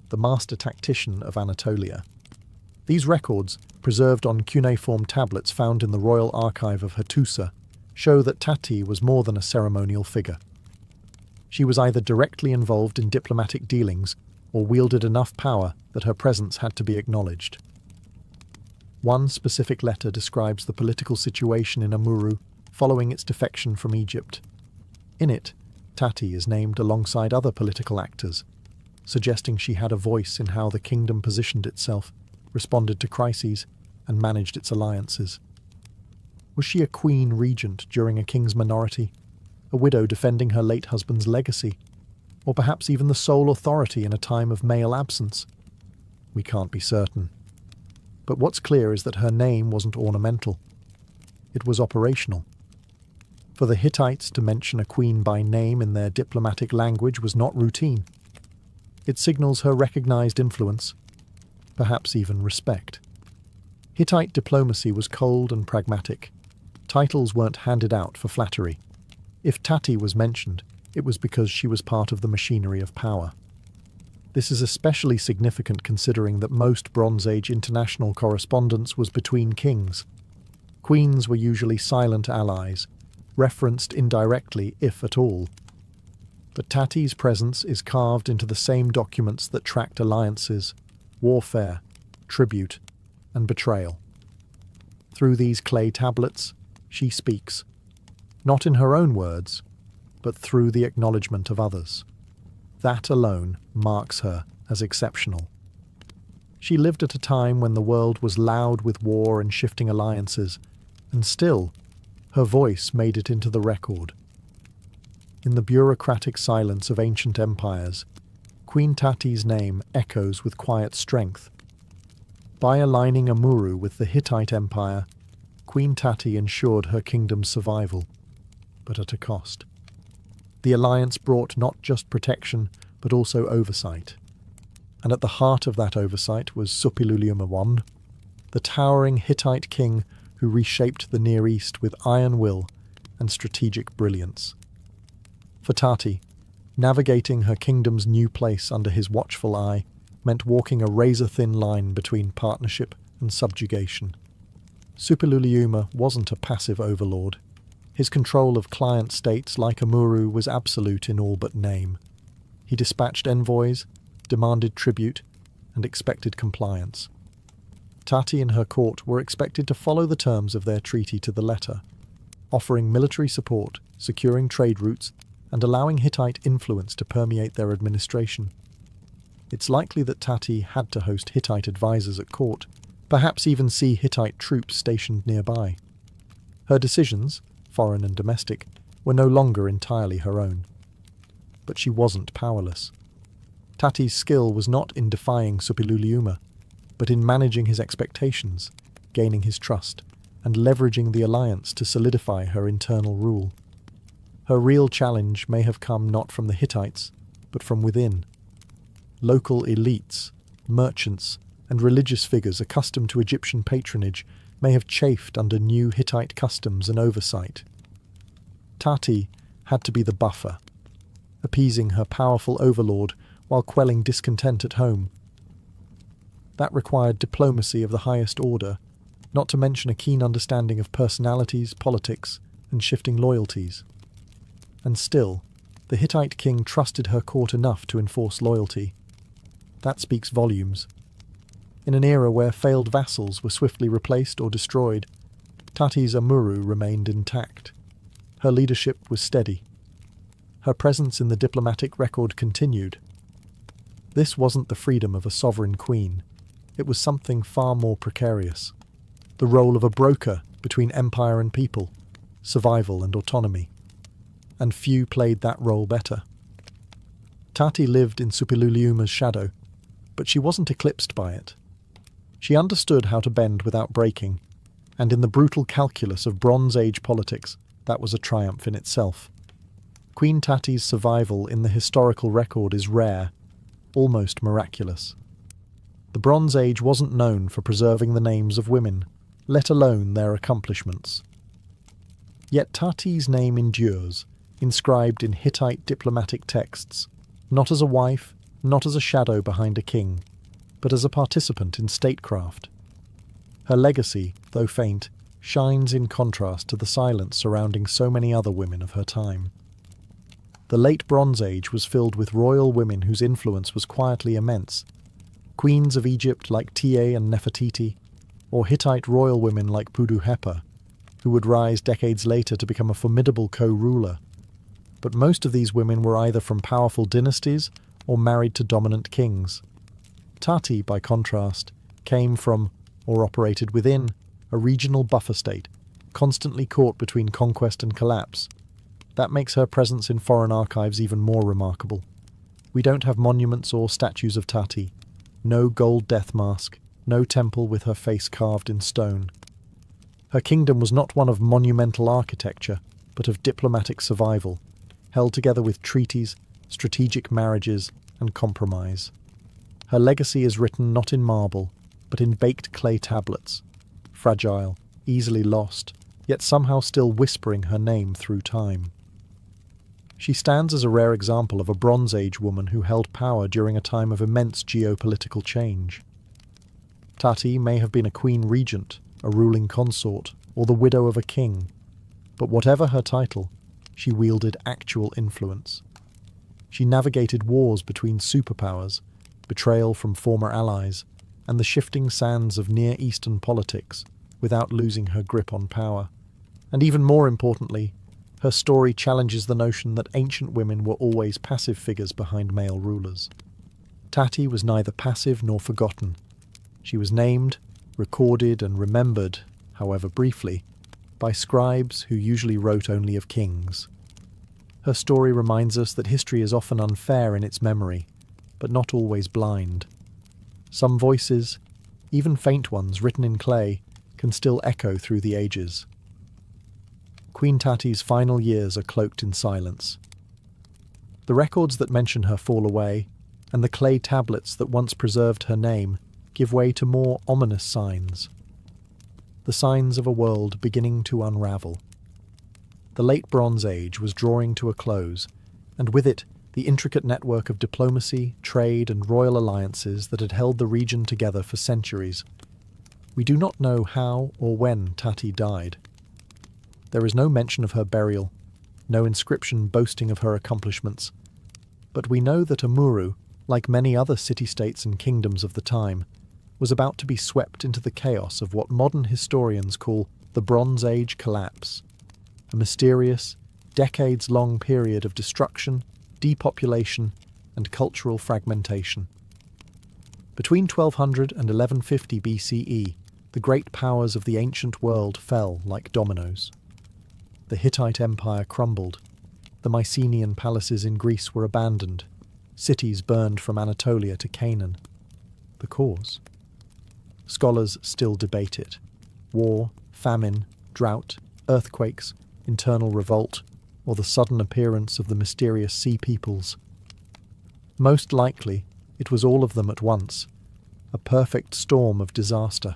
S1: the master tactician of Anatolia. These records, preserved on cuneiform tablets found in the royal archive of Hattusa, show that Tati was more than a ceremonial figure. She was either directly involved in diplomatic dealings or wielded enough power that her presence had to be acknowledged. One specific letter describes the political situation in Amurru following its defection from Egypt. In it, Tati is named alongside other political actors, suggesting she had a voice in how the kingdom positioned itself, responded to crises, and managed its alliances. Was she a queen regent during a king's minority, a widow defending her late husband's legacy, or perhaps even the sole authority in a time of male absence? We can't be certain. But what's clear is that her name wasn't ornamental. It was operational. For the Hittites to mention a queen by name in their diplomatic language was not routine. It signals her recognized influence, perhaps even respect. Hittite diplomacy was cold and pragmatic. Titles weren't handed out for flattery. If Tati was mentioned, it was because she was part of the machinery of power. This is especially significant considering that most Bronze Age international correspondence was between kings. Queens were usually silent allies, referenced indirectly if at all. But Tati's presence is carved into the same documents that tracked alliances, warfare, tribute, and betrayal. Through these clay tablets, she speaks, not in her own words, but through the acknowledgement of others. That alone marks her as exceptional. She lived at a time when the world was loud with war and shifting alliances, and still, her voice made it into the record. In the bureaucratic silence of ancient empires, Queen Tati's name echoes with quiet strength. By aligning Amurru with the Hittite Empire, Queen Tati ensured her kingdom's survival, but at a cost. The alliance brought not just protection, but also oversight. And at the heart of that oversight was Suppiluliuma I, the towering Hittite king who reshaped the Near East with iron will and strategic brilliance. For Tati, navigating her kingdom's new place under his watchful eye meant walking a razor-thin line between partnership and subjugation. Suppiluliuma wasn't a passive overlord. His control of client states like Amurru was absolute in all but name. He dispatched envoys, demanded tribute, and expected compliance. Tati and her court were expected to follow the terms of their treaty to the letter, offering military support, securing trade routes, and allowing Hittite influence to permeate their administration. It's likely that Tati had to host Hittite advisors at court, perhaps even see Hittite troops stationed nearby. Her decisions, foreign and domestic, were no longer entirely her own. But she wasn't powerless. Tati's skill was not in defying Suppiluliuma, but in managing his expectations, gaining his trust, and leveraging the alliance to solidify her internal rule. Her real challenge may have come not from the Hittites, but from within. Local elites, merchants, and religious figures accustomed to Egyptian patronage may have chafed under new Hittite customs and oversight. Tati had to be the buffer, appeasing her powerful overlord while quelling discontent at home. That required diplomacy of the highest order, not to mention a keen understanding of personalities, politics, and shifting loyalties. And still, the Hittite king trusted her court enough to enforce loyalty. That speaks volumes. In an era where failed vassals were swiftly replaced or destroyed, Tati's Amurru remained intact. Her leadership was steady. Her presence in the diplomatic record continued. This wasn't the freedom of a sovereign queen. it was something far more precarious. The role of a broker between empire and people, survival and autonomy. And few played that role better. Tati lived in Suppiluliuma's shadow, but she wasn't eclipsed by it. She understood how to bend without breaking, and in the brutal calculus of Bronze Age politics, that was a triumph in itself. Queen Tati's survival in the historical record is rare, almost miraculous. The Bronze Age wasn't known for preserving the names of women, let alone their accomplishments. Yet Tati's name endures, inscribed in Hittite diplomatic texts, not as a wife, not as a shadow behind a king, but as a participant in statecraft. Her legacy, though faint, shines in contrast to the silence surrounding so many other women of her time. The late Bronze Age was filled with royal women whose influence was quietly immense. Queens of Egypt like Tiye and Nefertiti, or Hittite royal women like Pudu-Hepa, who would rise decades later to become a formidable co-ruler. But most of these women were either from powerful dynasties or married to dominant kings. Tati, by contrast, came from, or operated within, a regional buffer state, constantly caught between conquest and collapse. That makes her presence in foreign archives even more remarkable. We don't have monuments or statues of Tati, no gold death mask, no temple with her face carved in stone. Her kingdom was not one of monumental architecture, but of diplomatic survival, held together with treaties, strategic marriages, and compromise. Her legacy is written not in marble, but in baked clay tablets, fragile, easily lost, yet somehow still whispering her name through time. She stands as a rare example of a Bronze Age woman who held power during a time of immense geopolitical change. Tati may have been a queen regent, a ruling consort, or the widow of a king, but whatever her title, she wielded actual influence. She navigated wars between superpowers, betrayal from former allies, and the shifting sands of Near Eastern politics without losing her grip on power. And even more importantly, her story challenges the notion that ancient women were always passive figures behind male rulers. Tati was neither passive nor forgotten. She was named, recorded and remembered, however briefly, by scribes who usually wrote only of kings. Her story reminds us that history is often unfair in its memory, but not always blind. Some voices, even faint ones written in clay, can still echo through the ages. Queen Tati's final years are cloaked in silence. The records that mention her fall away, and the clay tablets that once preserved her name give way to more ominous signs. The signs of a world beginning to unravel. The late Bronze Age was drawing to a close, and with it the intricate network of diplomacy, trade, and royal alliances that had held the region together for centuries. We do not know how or when Tati died. There is no mention of her burial, no inscription boasting of her accomplishments, but we know that Amuru, like many other city-states and kingdoms of the time, was about to be swept into the chaos of what modern historians call the Bronze Age collapse, a mysterious, decades-long period of destruction, depopulation, and cultural fragmentation. Between 1200 and 1150 BCE, the great powers of the ancient world fell like dominoes. The Hittite Empire crumbled, the Mycenaean palaces in Greece were abandoned, cities burned from Anatolia to Canaan. The cause? Scholars still debate it. War, famine, drought, earthquakes, internal revolt, or the sudden appearance of the mysterious sea peoples. Most likely, it was all of them at once, a perfect storm of disaster.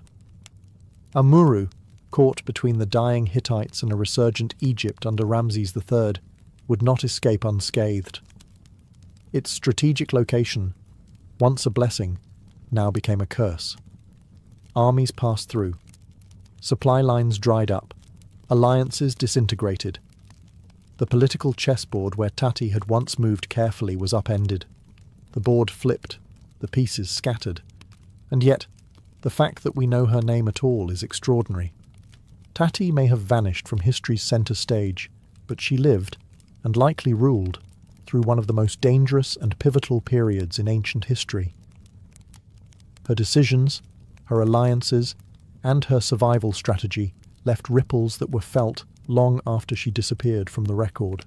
S1: Amuru, caught between the dying Hittites and a resurgent Egypt under Ramses III, would not escape unscathed. Its strategic location, once a blessing, now became a curse. Armies passed through. Supply lines dried up. Alliances disintegrated. The political chessboard where Tati had once moved carefully was upended. The board flipped, the pieces scattered. And yet, the fact that we know her name at all is extraordinary. Tati may have vanished from history's centre stage, but she lived, and likely ruled, through one of the most dangerous and pivotal periods in ancient history. Her decisions, her alliances, and her survival strategy left ripples that were felt long after she disappeared from the record.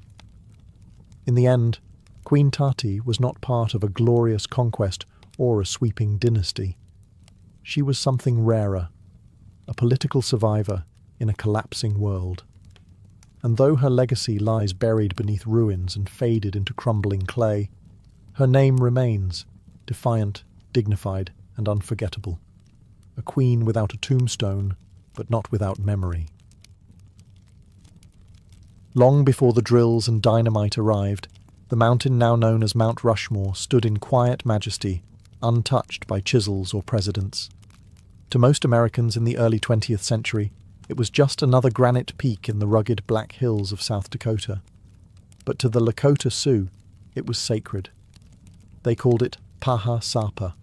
S1: In the end, Queen Tati was not part of a glorious conquest or a sweeping dynasty. She was something rarer, a political survivor in a collapsing world. And though her legacy lies buried beneath ruins and faded into crumbling clay, her name remains, defiant, dignified, and unforgettable. A queen without a tombstone, but not without memory. Long before the drills and dynamite arrived, the mountain now known as Mount Rushmore stood in quiet majesty, untouched by chisels or presidents. To most Americans in the early 20th century, it was just another granite peak in the rugged Black Hills of South Dakota. But to the Lakota Sioux, it was sacred. They called it Paha Sapa,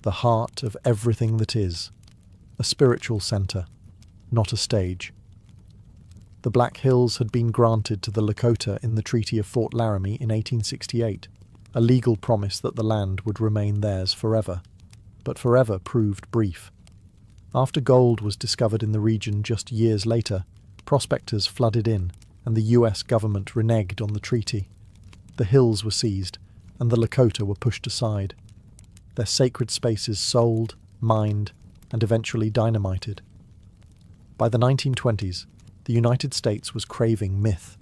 S1: the heart of everything that is, a spiritual center, not a stage. The Black Hills had been granted to the Lakota in the Treaty of Fort Laramie in 1868, a legal promise that the land would remain theirs forever. But forever proved brief. After gold was discovered in the region just years later, prospectors flooded in, and the US government reneged on the treaty. The hills were seized, and the Lakota were pushed aside. Their sacred spaces sold, mined, and eventually dynamited. By the 1920s, the United States was craving myth.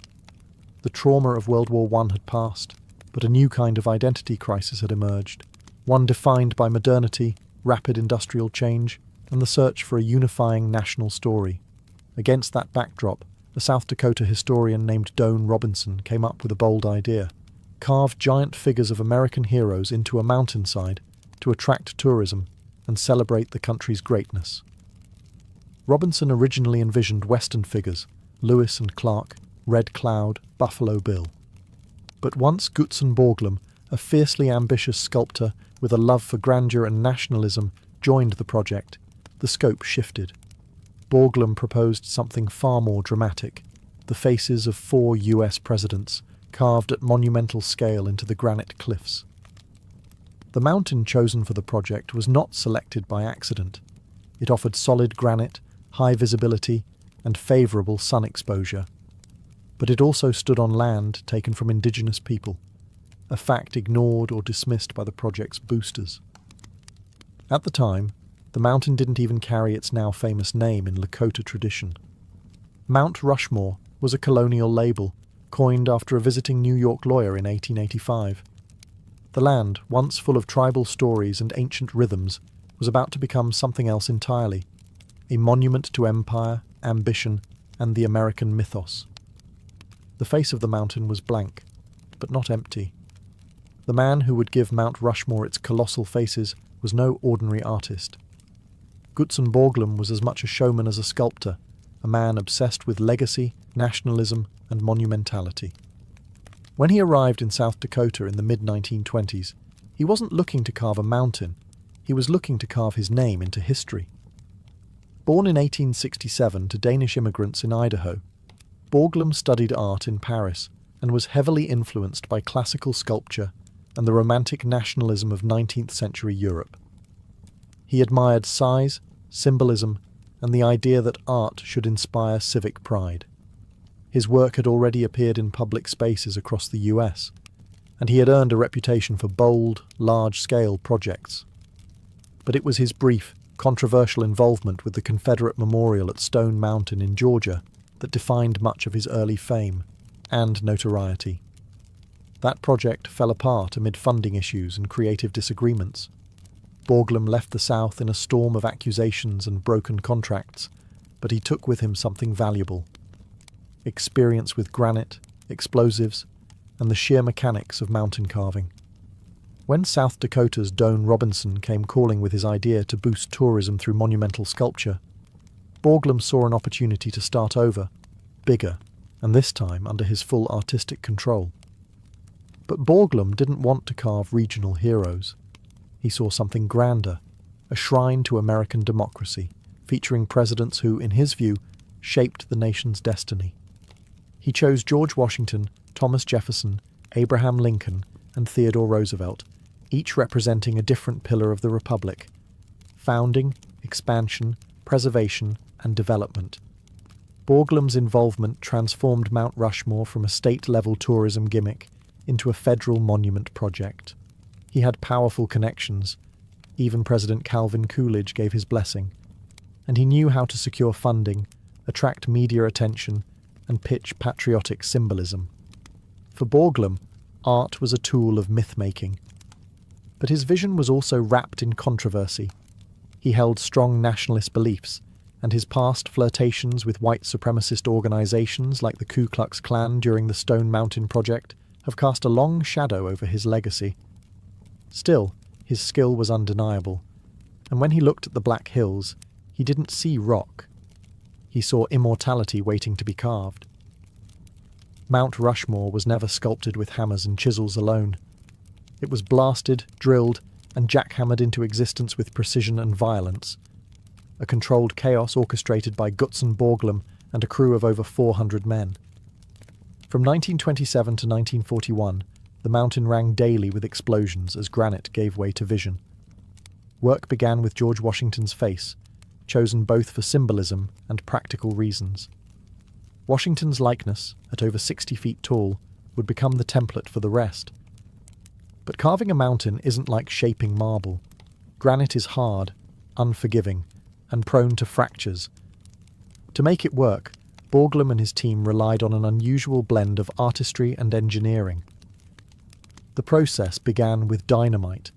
S1: The trauma of World War I had passed, but a new kind of identity crisis had emerged, one defined by modernity, rapid industrial change, and the search for a unifying national story. Against that backdrop, a South Dakota historian named Doane Robinson came up with a bold idea: carve giant figures of American heroes into a mountainside to attract tourism and celebrate the country's greatness. Robinson originally envisioned Western figures, Lewis and Clark, Red Cloud, Buffalo Bill. But once Gutzon Borglum, a fiercely ambitious sculptor with a love for grandeur and nationalism, joined the project, the scope shifted. Borglum proposed something far more dramatic: the faces of 4 US presidents, carved at monumental scale into the granite cliffs. The mountain chosen for the project was not selected by accident. It offered solid granite, high visibility, and favourable sun exposure. But it also stood on land taken from indigenous people, a fact ignored or dismissed by the project's boosters. At the time, the mountain didn't even carry its now famous name in Lakota tradition. Mount Rushmore was a colonial label, coined after a visiting New York lawyer in 1885. The land, once full of tribal stories and ancient rhythms, was about to become something else entirely: a monument to empire, ambition, and the American mythos. The face of the mountain was blank, but not empty. The man who would give Mount Rushmore its colossal faces was no ordinary artist. Gutzon Borglum was as much a showman as a sculptor, a man obsessed with legacy, nationalism, and monumentality. When he arrived in South Dakota in the mid-1920s, he wasn't looking to carve a mountain, he was looking to carve his name into history. Born in 1867 to Danish immigrants in Idaho, Borglum studied art in Paris and was heavily influenced by classical sculpture and the romantic nationalism of 19th century Europe. He admired size, symbolism, and the idea that art should inspire civic pride. His work had already appeared in public spaces across the US, and he had earned a reputation for bold, large-scale projects. But it was his brief, controversial involvement with the Confederate Memorial at Stone Mountain in Georgia that defined much of his early fame and notoriety. That project fell apart amid funding issues and creative disagreements. Borglum left the South in a storm of accusations and broken contracts, but he took with him something valuable: experience with granite, explosives, and the sheer mechanics of mountain carving. When South Dakota's Doane Robinson came calling with his idea to boost tourism through monumental sculpture, Borglum saw an opportunity to start over, bigger, and this time under his full artistic control. But Borglum didn't want to carve regional heroes. He saw something grander, a shrine to American democracy, featuring presidents who, in his view, shaped the nation's destiny. He chose George Washington, Thomas Jefferson, Abraham Lincoln, and Theodore Roosevelt, each representing a different pillar of the Republic. founding, expansion, preservation, and development. Borglum's involvement transformed Mount Rushmore from a state-level tourism gimmick into a federal monument project. He had powerful connections. Even President Calvin Coolidge gave his blessing. And he knew how to secure funding, attract media attention, and pitch patriotic symbolism. For Borglum, art was a tool of myth-making. But his vision was also wrapped in controversy. He held strong nationalist beliefs, and his past flirtations with white supremacist organizations like the Ku Klux Klan during the Stone Mountain Project have cast a long shadow over his legacy. Still, his skill was undeniable, and when he looked at the Black Hills, he didn't see rock. He saw immortality waiting to be carved. Mount Rushmore was never sculpted with hammers and chisels alone. It was blasted, drilled, and jackhammered into existence with precision and violence. A controlled chaos orchestrated by Gutzon Borglum and a crew of over 400 men. From 1927 to 1941, the mountain rang daily with explosions as granite gave way to vision. Work began with George Washington's face, chosen both for symbolism and practical reasons. Washington's likeness, at over 60 feet tall, would become the template for the rest. But carving a mountain isn't like shaping marble. Granite is hard, unforgiving, and prone to fractures. To make it work, Borglum and his team relied on an unusual blend of artistry and engineering. The process began with dynamite.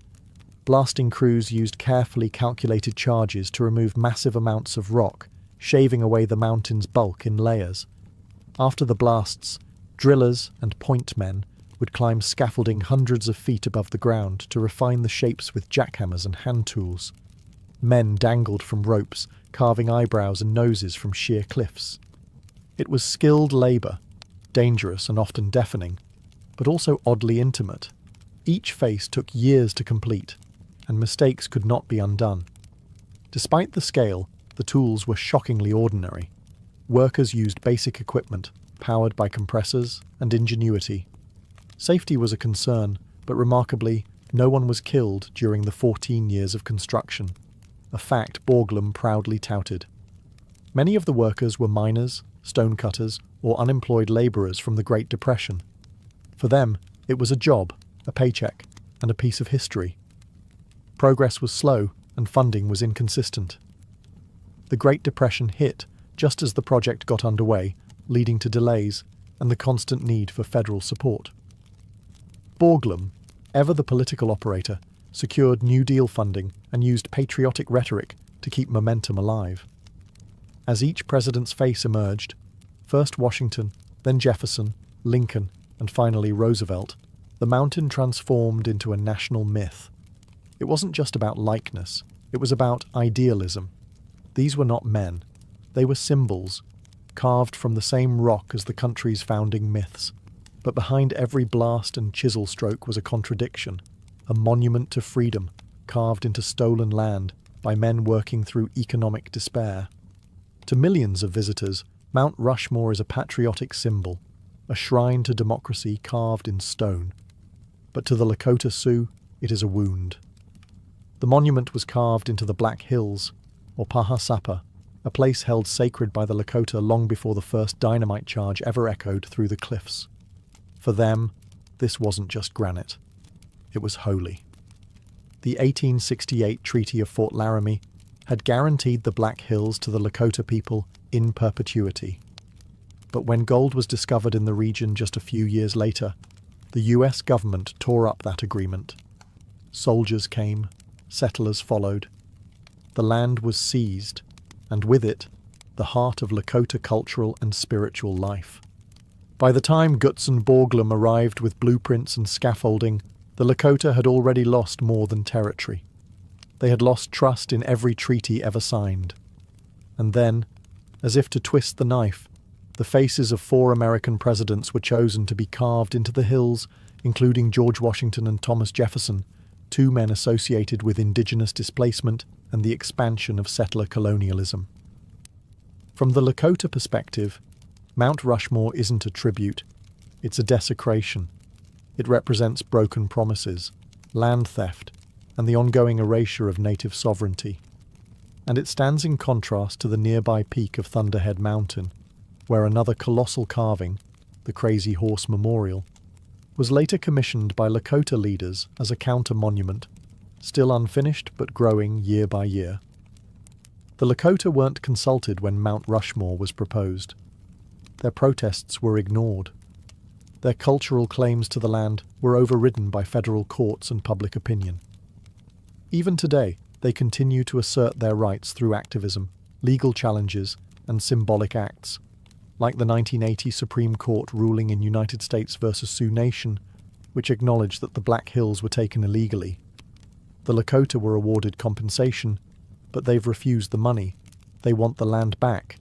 S1: Blasting crews used carefully calculated charges to remove massive amounts of rock, shaving away the mountain's bulk in layers. After the blasts, drillers and point men would climb scaffolding hundreds of feet above the ground to refine the shapes with jackhammers and hand tools. Men dangled from ropes, carving eyebrows and noses from sheer cliffs. It was skilled labour, dangerous and often deafening, but also oddly intimate. Each face took years to complete, and mistakes could not be undone. Despite the scale, the tools were shockingly ordinary. Workers used basic equipment, powered by compressors and ingenuity. Safety was a concern, but remarkably, no one was killed during the 14 years of construction. A fact Borglum proudly touted. Many of the workers were miners, stonecutters, or unemployed labourers from the Great Depression. For them, it was a job, a paycheck, and a piece of history. Progress was slow, and funding was inconsistent. The Great Depression hit just as the project got underway, leading to delays and the constant need for federal support. Borglum, ever the political operator, secured New Deal funding and used patriotic rhetoric to keep momentum alive. As each president's face emerged, first Washington, then Jefferson, Lincoln, and finally Roosevelt, the mountain transformed into a national myth. It wasn't just about likeness, it was about idealism. These were not men, they were symbols, carved from the same rock as the country's founding myths. But behind every blast and chisel stroke was a contradiction, a monument to freedom, carved into stolen land by men working through economic despair. To millions of visitors, Mount Rushmore is a patriotic symbol, a shrine to democracy carved in stone. But to the Lakota Sioux, it is a wound. The monument was carved into the Black Hills, or Pahasapa, a place held sacred by the Lakota long before the first dynamite charge ever echoed through the cliffs. For them, this wasn't just granite. It was holy. The 1868 Treaty of Fort Laramie had guaranteed the Black Hills to the Lakota people in perpetuity. But when gold was discovered in the region just a few years later, the US government tore up that agreement. Soldiers came, settlers followed. The land was seized, and with it, the heart of Lakota cultural and spiritual life. By the time Gutzon Borglum arrived with blueprints and scaffolding, the Lakota had already lost more than territory. They had lost trust in every treaty ever signed. And then, as if to twist the knife, the faces of 4 American presidents were chosen to be carved into the hills, including George Washington and Thomas Jefferson, 2 men associated with indigenous displacement and the expansion of settler colonialism. From the Lakota perspective, Mount Rushmore isn't a tribute, it's a desecration. It represents broken promises, land theft, and the ongoing erasure of native sovereignty. and it stands in contrast to the nearby peak of Thunderhead Mountain, where another colossal carving, the Crazy Horse Memorial, was later commissioned by Lakota leaders as a counter-monument, still unfinished but growing year by year. The Lakota weren't consulted when Mount Rushmore was proposed. Their protests were ignored. Their cultural claims to the land were overridden by federal courts and public opinion. Even today, they continue to assert their rights through activism, legal challenges, and symbolic acts, like the 1980 Supreme Court ruling in United States v. Sioux Nation, which acknowledged that the Black Hills were taken illegally. The Lakota were awarded compensation, but they've refused the money. They want the land back.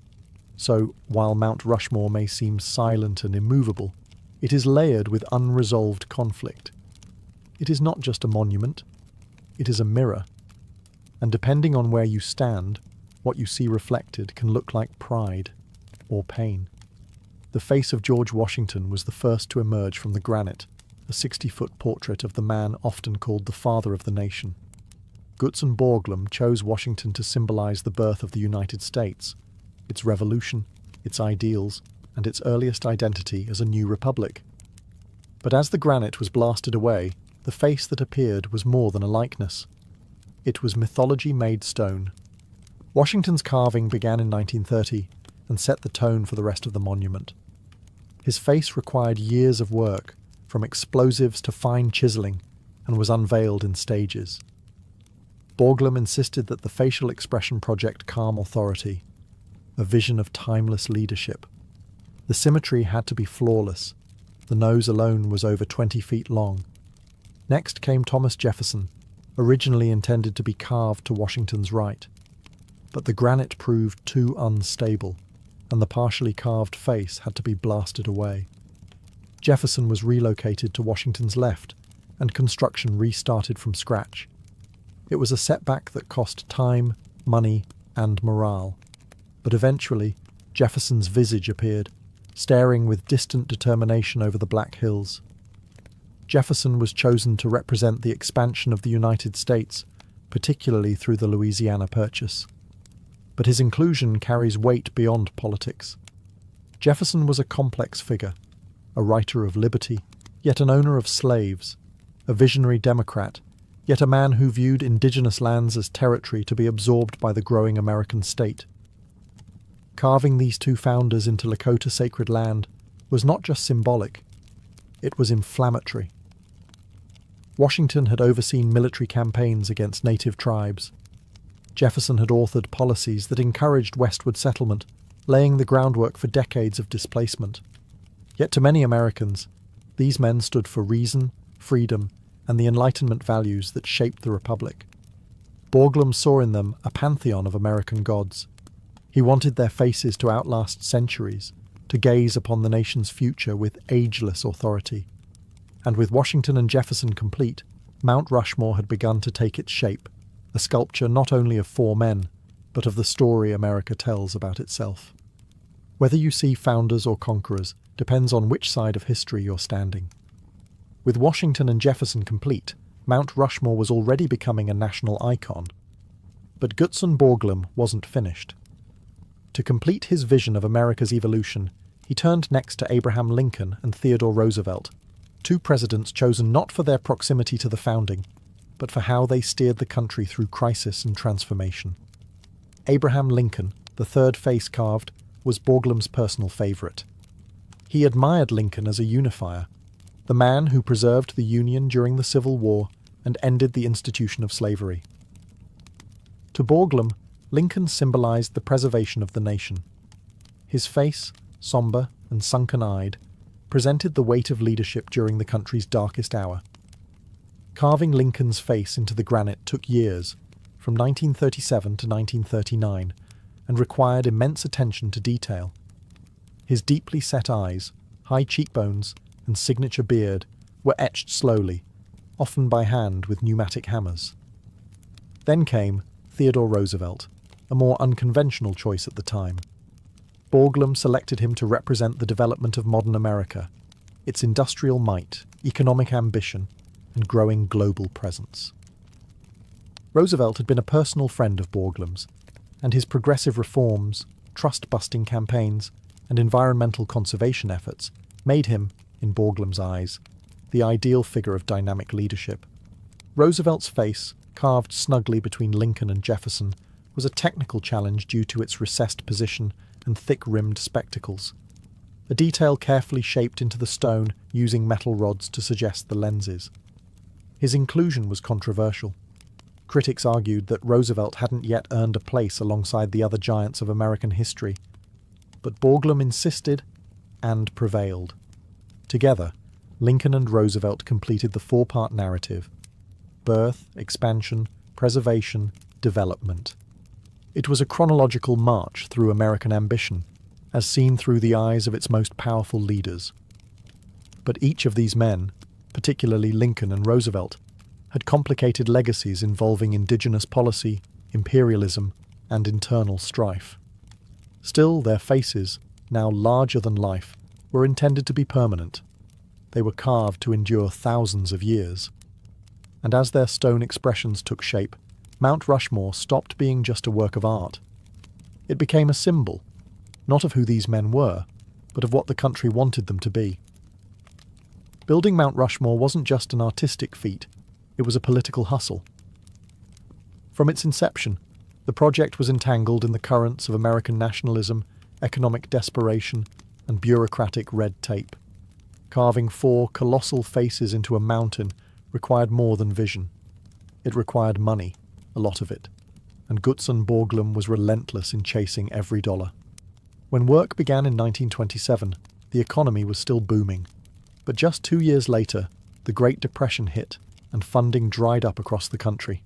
S1: So, while Mount Rushmore may seem silent and immovable, it is layered with unresolved conflict. It is not just a monument, it is a mirror. And depending on where you stand, what you see reflected can look like pride or pain. The face of George Washington was the first to emerge from the granite, a 60-foot portrait of the man often called the father of the nation. Gutzon Borglum chose Washington to symbolize the birth of the United States, its revolution, its ideals, and its earliest identity as a new republic. But as the granite was blasted away, the face that appeared was more than a likeness. It was mythology-made stone. Washington's carving began in 1930 and set the tone for the rest of the monument. His face required years of work, from explosives to fine chiseling, and was unveiled in stages. Borglum insisted that the facial expression project calm authority, a vision of timeless leadership. The symmetry had to be flawless. The nose alone was over 20 feet long. Next came Thomas Jefferson, originally intended to be carved to Washington's right. But the granite proved too unstable, and the partially carved face had to be blasted away. Jefferson was relocated to Washington's left, and construction restarted from scratch. It was a setback that cost time, money, and morale. But eventually, Jefferson's visage appeared, staring with distant determination over the Black Hills. Jefferson was chosen to represent the expansion of the United States, particularly through the Louisiana Purchase. But his inclusion carries weight beyond politics. Jefferson was a complex figure, a writer of liberty, yet an owner of slaves, a visionary Democrat, yet a man who viewed indigenous lands as territory to be absorbed by the growing American state. Carving these two founders into Lakota sacred land was not just symbolic, it was inflammatory. Washington had overseen military campaigns against native tribes. Jefferson had authored policies that encouraged westward settlement, laying the groundwork for decades of displacement. Yet to many Americans, these men stood for reason, freedom, and the Enlightenment values that shaped the Republic. Borglum saw in them a pantheon of American gods. He wanted their faces to outlast centuries, to gaze upon the nation's future with ageless authority. And with Washington and Jefferson complete, Mount Rushmore had begun to take its shape, a sculpture not only of four men, but of the story America tells about itself. Whether you see founders or conquerors depends on which side of history you're standing. With Washington and Jefferson complete, Mount Rushmore was already becoming a national icon. But Gutzon Borglum wasn't finished. To complete his vision of America's evolution, he turned next to Abraham Lincoln and Theodore Roosevelt, two presidents chosen not for their proximity to the founding, but for how they steered the country through crisis and transformation. Abraham Lincoln, the third face carved, was Borglum's personal favourite. He admired Lincoln as a unifier, the man who preserved the Union during the Civil War and ended the institution of slavery. To Borglum, Lincoln symbolized the preservation of the nation. His face, sombre and sunken-eyed, presented the weight of leadership during the country's darkest hour. Carving Lincoln's face into the granite took years, from 1937 to 1939, and required immense attention to detail. His deeply set eyes, high cheekbones, and signature beard were etched slowly, often by hand with pneumatic hammers. Then came Theodore Roosevelt, a more unconventional choice at the time. Borglum selected him to represent the development of modern America, its industrial might, economic ambition, and growing global presence. Roosevelt had been a personal friend of Borglum's. and his progressive reforms, trust-busting campaigns, and environmental conservation efforts made him, in Borglum's eyes, the ideal figure of dynamic leadership. Roosevelt's face, carved snugly between Lincoln and Jefferson, was a technical challenge due to its recessed position and thick-rimmed spectacles, a detail carefully shaped into the stone using metal rods to suggest the lenses. His inclusion was controversial. Critics argued that Roosevelt hadn't yet earned a place alongside the other giants of American history, but Borglum insisted and prevailed. Together, Lincoln and Roosevelt completed the four-part narrative: birth, expansion, preservation, development. It was a chronological march through American ambition, as seen through the eyes of its most powerful leaders. But each of these men, particularly Lincoln and Roosevelt, had complicated legacies involving indigenous policy, imperialism, and internal strife. Still, their faces, now larger than life, were intended to be permanent. They were carved to endure thousands of years. And as their stone expressions took shape, Mount Rushmore stopped being just a work of art. It became a symbol, not of who these men were, but of what the country wanted them to be. Building Mount Rushmore wasn't just an artistic feat, it was a political hustle. From its inception, the project was entangled in the currents of American nationalism, economic desperation, and bureaucratic red tape. Carving four colossal faces into a mountain required more than vision. It required money, a lot of it, and Gutzon Borglum was relentless in chasing every dollar. When work began in 1927, the economy was still booming. But just 2 years later, the Great Depression hit, and funding dried up across the country.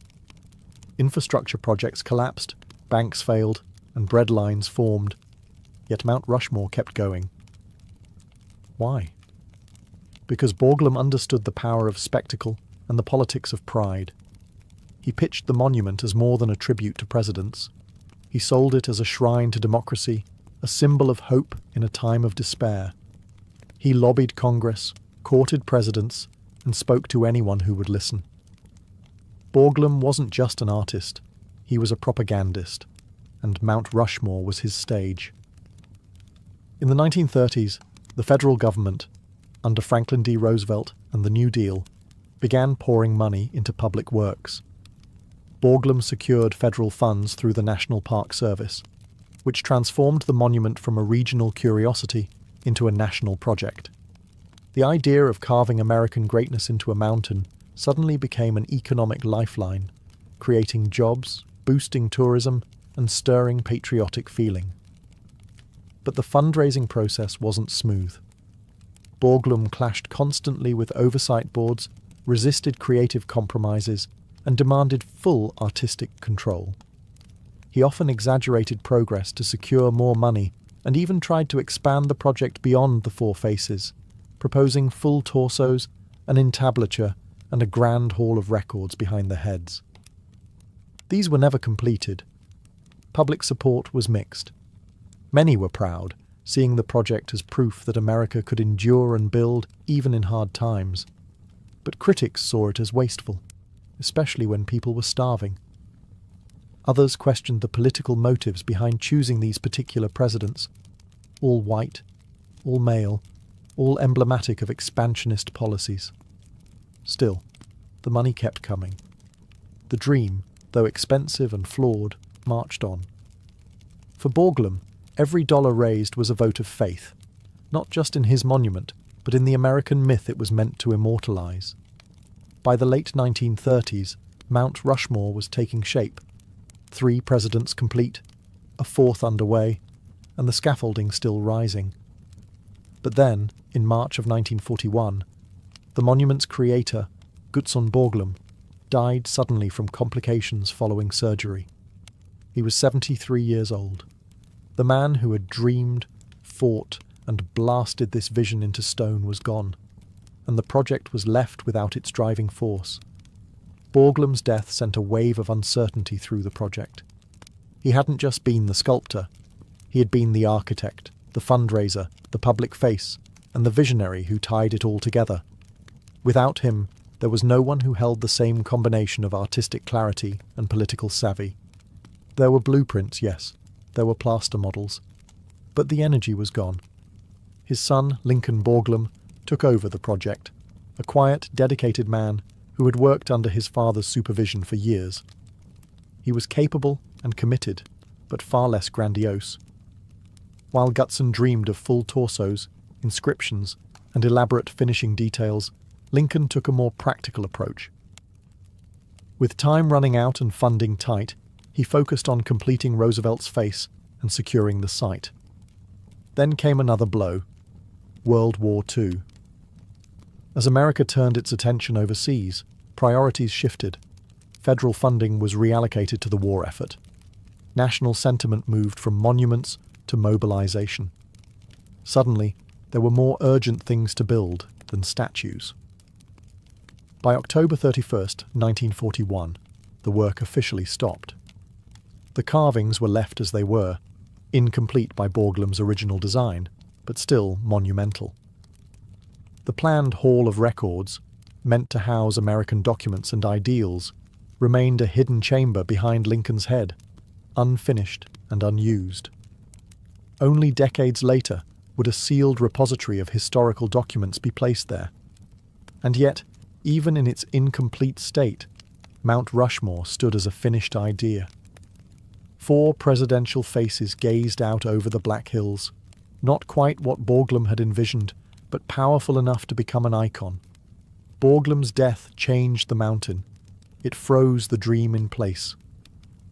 S1: Infrastructure projects collapsed, banks failed, and bread lines formed. Yet Mount Rushmore kept going. Why? Because Borglum understood the power of spectacle and the politics of pride. He pitched the monument as more than a tribute to presidents. He sold it as a shrine to democracy, a symbol of hope in a time of despair. He lobbied Congress, courted presidents, and spoke to anyone who would listen. Borglum wasn't just an artist, he was a propagandist, and Mount Rushmore was his stage. In the 1930s, the federal government, under Franklin D. Roosevelt and the New Deal, began pouring money into public works. Borglum secured federal funds through the National Park Service, which transformed the monument from a regional curiosity into a national project. The idea of carving American greatness into a mountain suddenly became an economic lifeline, creating jobs, boosting tourism, and stirring patriotic feeling. But the fundraising process wasn't smooth. Borglum clashed constantly with oversight boards, resisted creative compromises, and demanded full artistic control. He often exaggerated progress to secure more money and even tried to expand the project beyond the four faces, proposing full torsos, an entablature, and a grand hall of records behind the heads. These were never completed. Public support was mixed. Many were proud, seeing the project as proof that America could endure and build even in hard times. But critics saw it as wasteful, especially when people were starving. Others questioned the political motives behind choosing these particular presidents, all white, all male, all emblematic of expansionist policies. Still, the money kept coming. The dream, though expensive and flawed, marched on. For Borglum, every dollar raised was a vote of faith, not just in his monument, but in the American myth it was meant to immortalize. By the late 1930s, Mount Rushmore was taking shape. 3 presidents complete, a 4th underway, and the scaffolding still rising. But then, in March of 1941, the monument's creator, Gutzon Borglum, died suddenly from complications following surgery. He was 73 years old. The man who had dreamed, fought, and blasted this vision into stone was gone, and the project was left without its driving force. Borglum's death sent a wave of uncertainty through the project. He hadn't just been the sculptor. He had been the architect, the fundraiser, the public face, and the visionary who tied it all together. Without him, there was no one who held the same combination of artistic clarity and political savvy. There were blueprints, yes. There were plaster models. But the energy was gone. His son, Lincoln Borglum, took over the project, a quiet, dedicated man who had worked under his father's supervision for years. He was capable and committed, but far less grandiose. While Gutson dreamed of full torsos, inscriptions, and elaborate finishing details, Lincoln took a more practical approach. With time running out and funding tight, he focused on completing Roosevelt's face and securing the site. Then came another blow: World War II. As America turned its attention overseas, priorities shifted. Federal funding was reallocated to the war effort. National sentiment moved from monuments to mobilization. Suddenly, there were more urgent things to build than statues. By October 31st, 1941, the work officially stopped. The carvings were left as they were, incomplete by Borglum's original design, but still monumental. The planned Hall of Records, meant to house American documents and ideals, remained a hidden chamber behind Lincoln's head, unfinished and unused. Only decades later would a sealed repository of historical documents be placed there. And yet, even in its incomplete state, Mount Rushmore stood as a finished idea. 4 presidential faces gazed out over the Black Hills, not quite what Borglum had envisioned, but powerful enough to become an icon. Borglum's death changed the mountain. It froze the dream in place.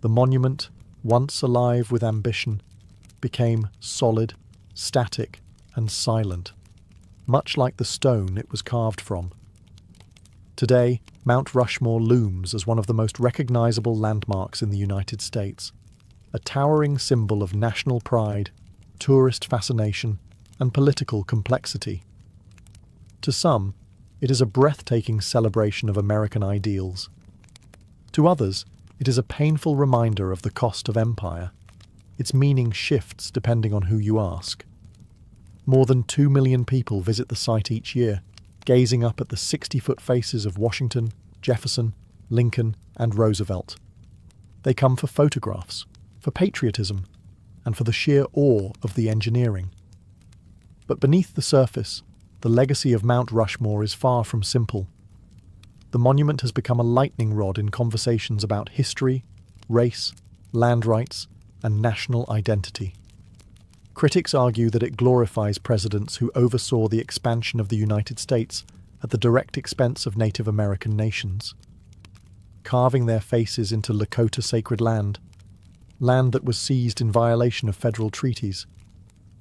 S1: The monument, once alive with ambition, became solid, static, and silent, much like the stone it was carved from. Today, Mount Rushmore looms as one of the most recognizable landmarks in the United States, a towering symbol of national pride, tourist fascination, and political complexity. To some, it is a breathtaking celebration of American ideals. To others, it is a painful reminder of the cost of empire. Its meaning shifts depending on who you ask. More than 2 million people visit the site each year, gazing up at the 60-foot faces of Washington, Jefferson, Lincoln, and Roosevelt. They come for photographs, for patriotism, and for the sheer awe of the engineering. But beneath the surface, the legacy of Mount Rushmore is far from simple. The monument has become a lightning rod in conversations about history, race, land rights, and national identity. Critics argue that it glorifies presidents who oversaw the expansion of the United States at the direct expense of Native American nations, carving their faces into Lakota sacred land that was seized in violation of federal treaties,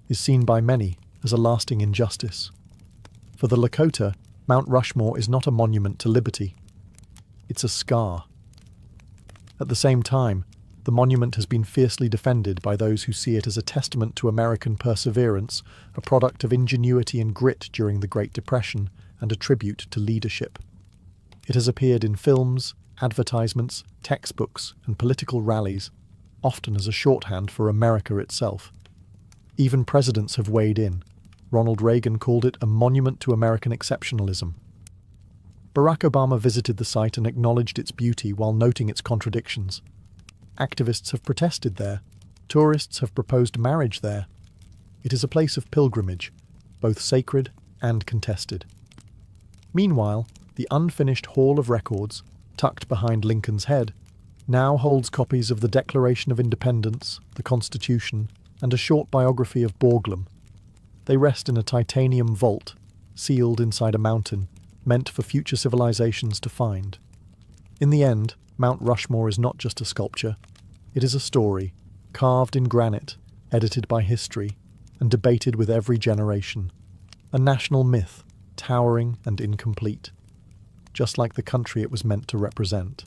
S1: is seen by many as a lasting injustice. For the Lakota, Mount Rushmore is not a monument to liberty. It's a scar. At the same time, the monument has been fiercely defended by those who see it as a testament to American perseverance, a product of ingenuity and grit during the Great Depression, and a tribute to leadership. It has appeared in films, advertisements, textbooks, and political rallies, often as a shorthand for America itself. Even presidents have weighed in. Ronald Reagan called it a monument to American exceptionalism. Barack Obama visited the site and acknowledged its beauty while noting its contradictions. Activists have protested there. Tourists have proposed marriage there. It is a place of pilgrimage, both sacred and contested. Meanwhile, the unfinished Hall of Records, tucked behind Lincoln's head, now holds copies of the Declaration of Independence, the Constitution, and a short biography of Borglum. They rest in a titanium vault, sealed inside a mountain, meant for future civilizations to find. In the end, Mount Rushmore is not just a sculpture. It is a story, carved in granite, edited by history, and debated with every generation. A national myth, towering and incomplete, just like the country it was meant to represent.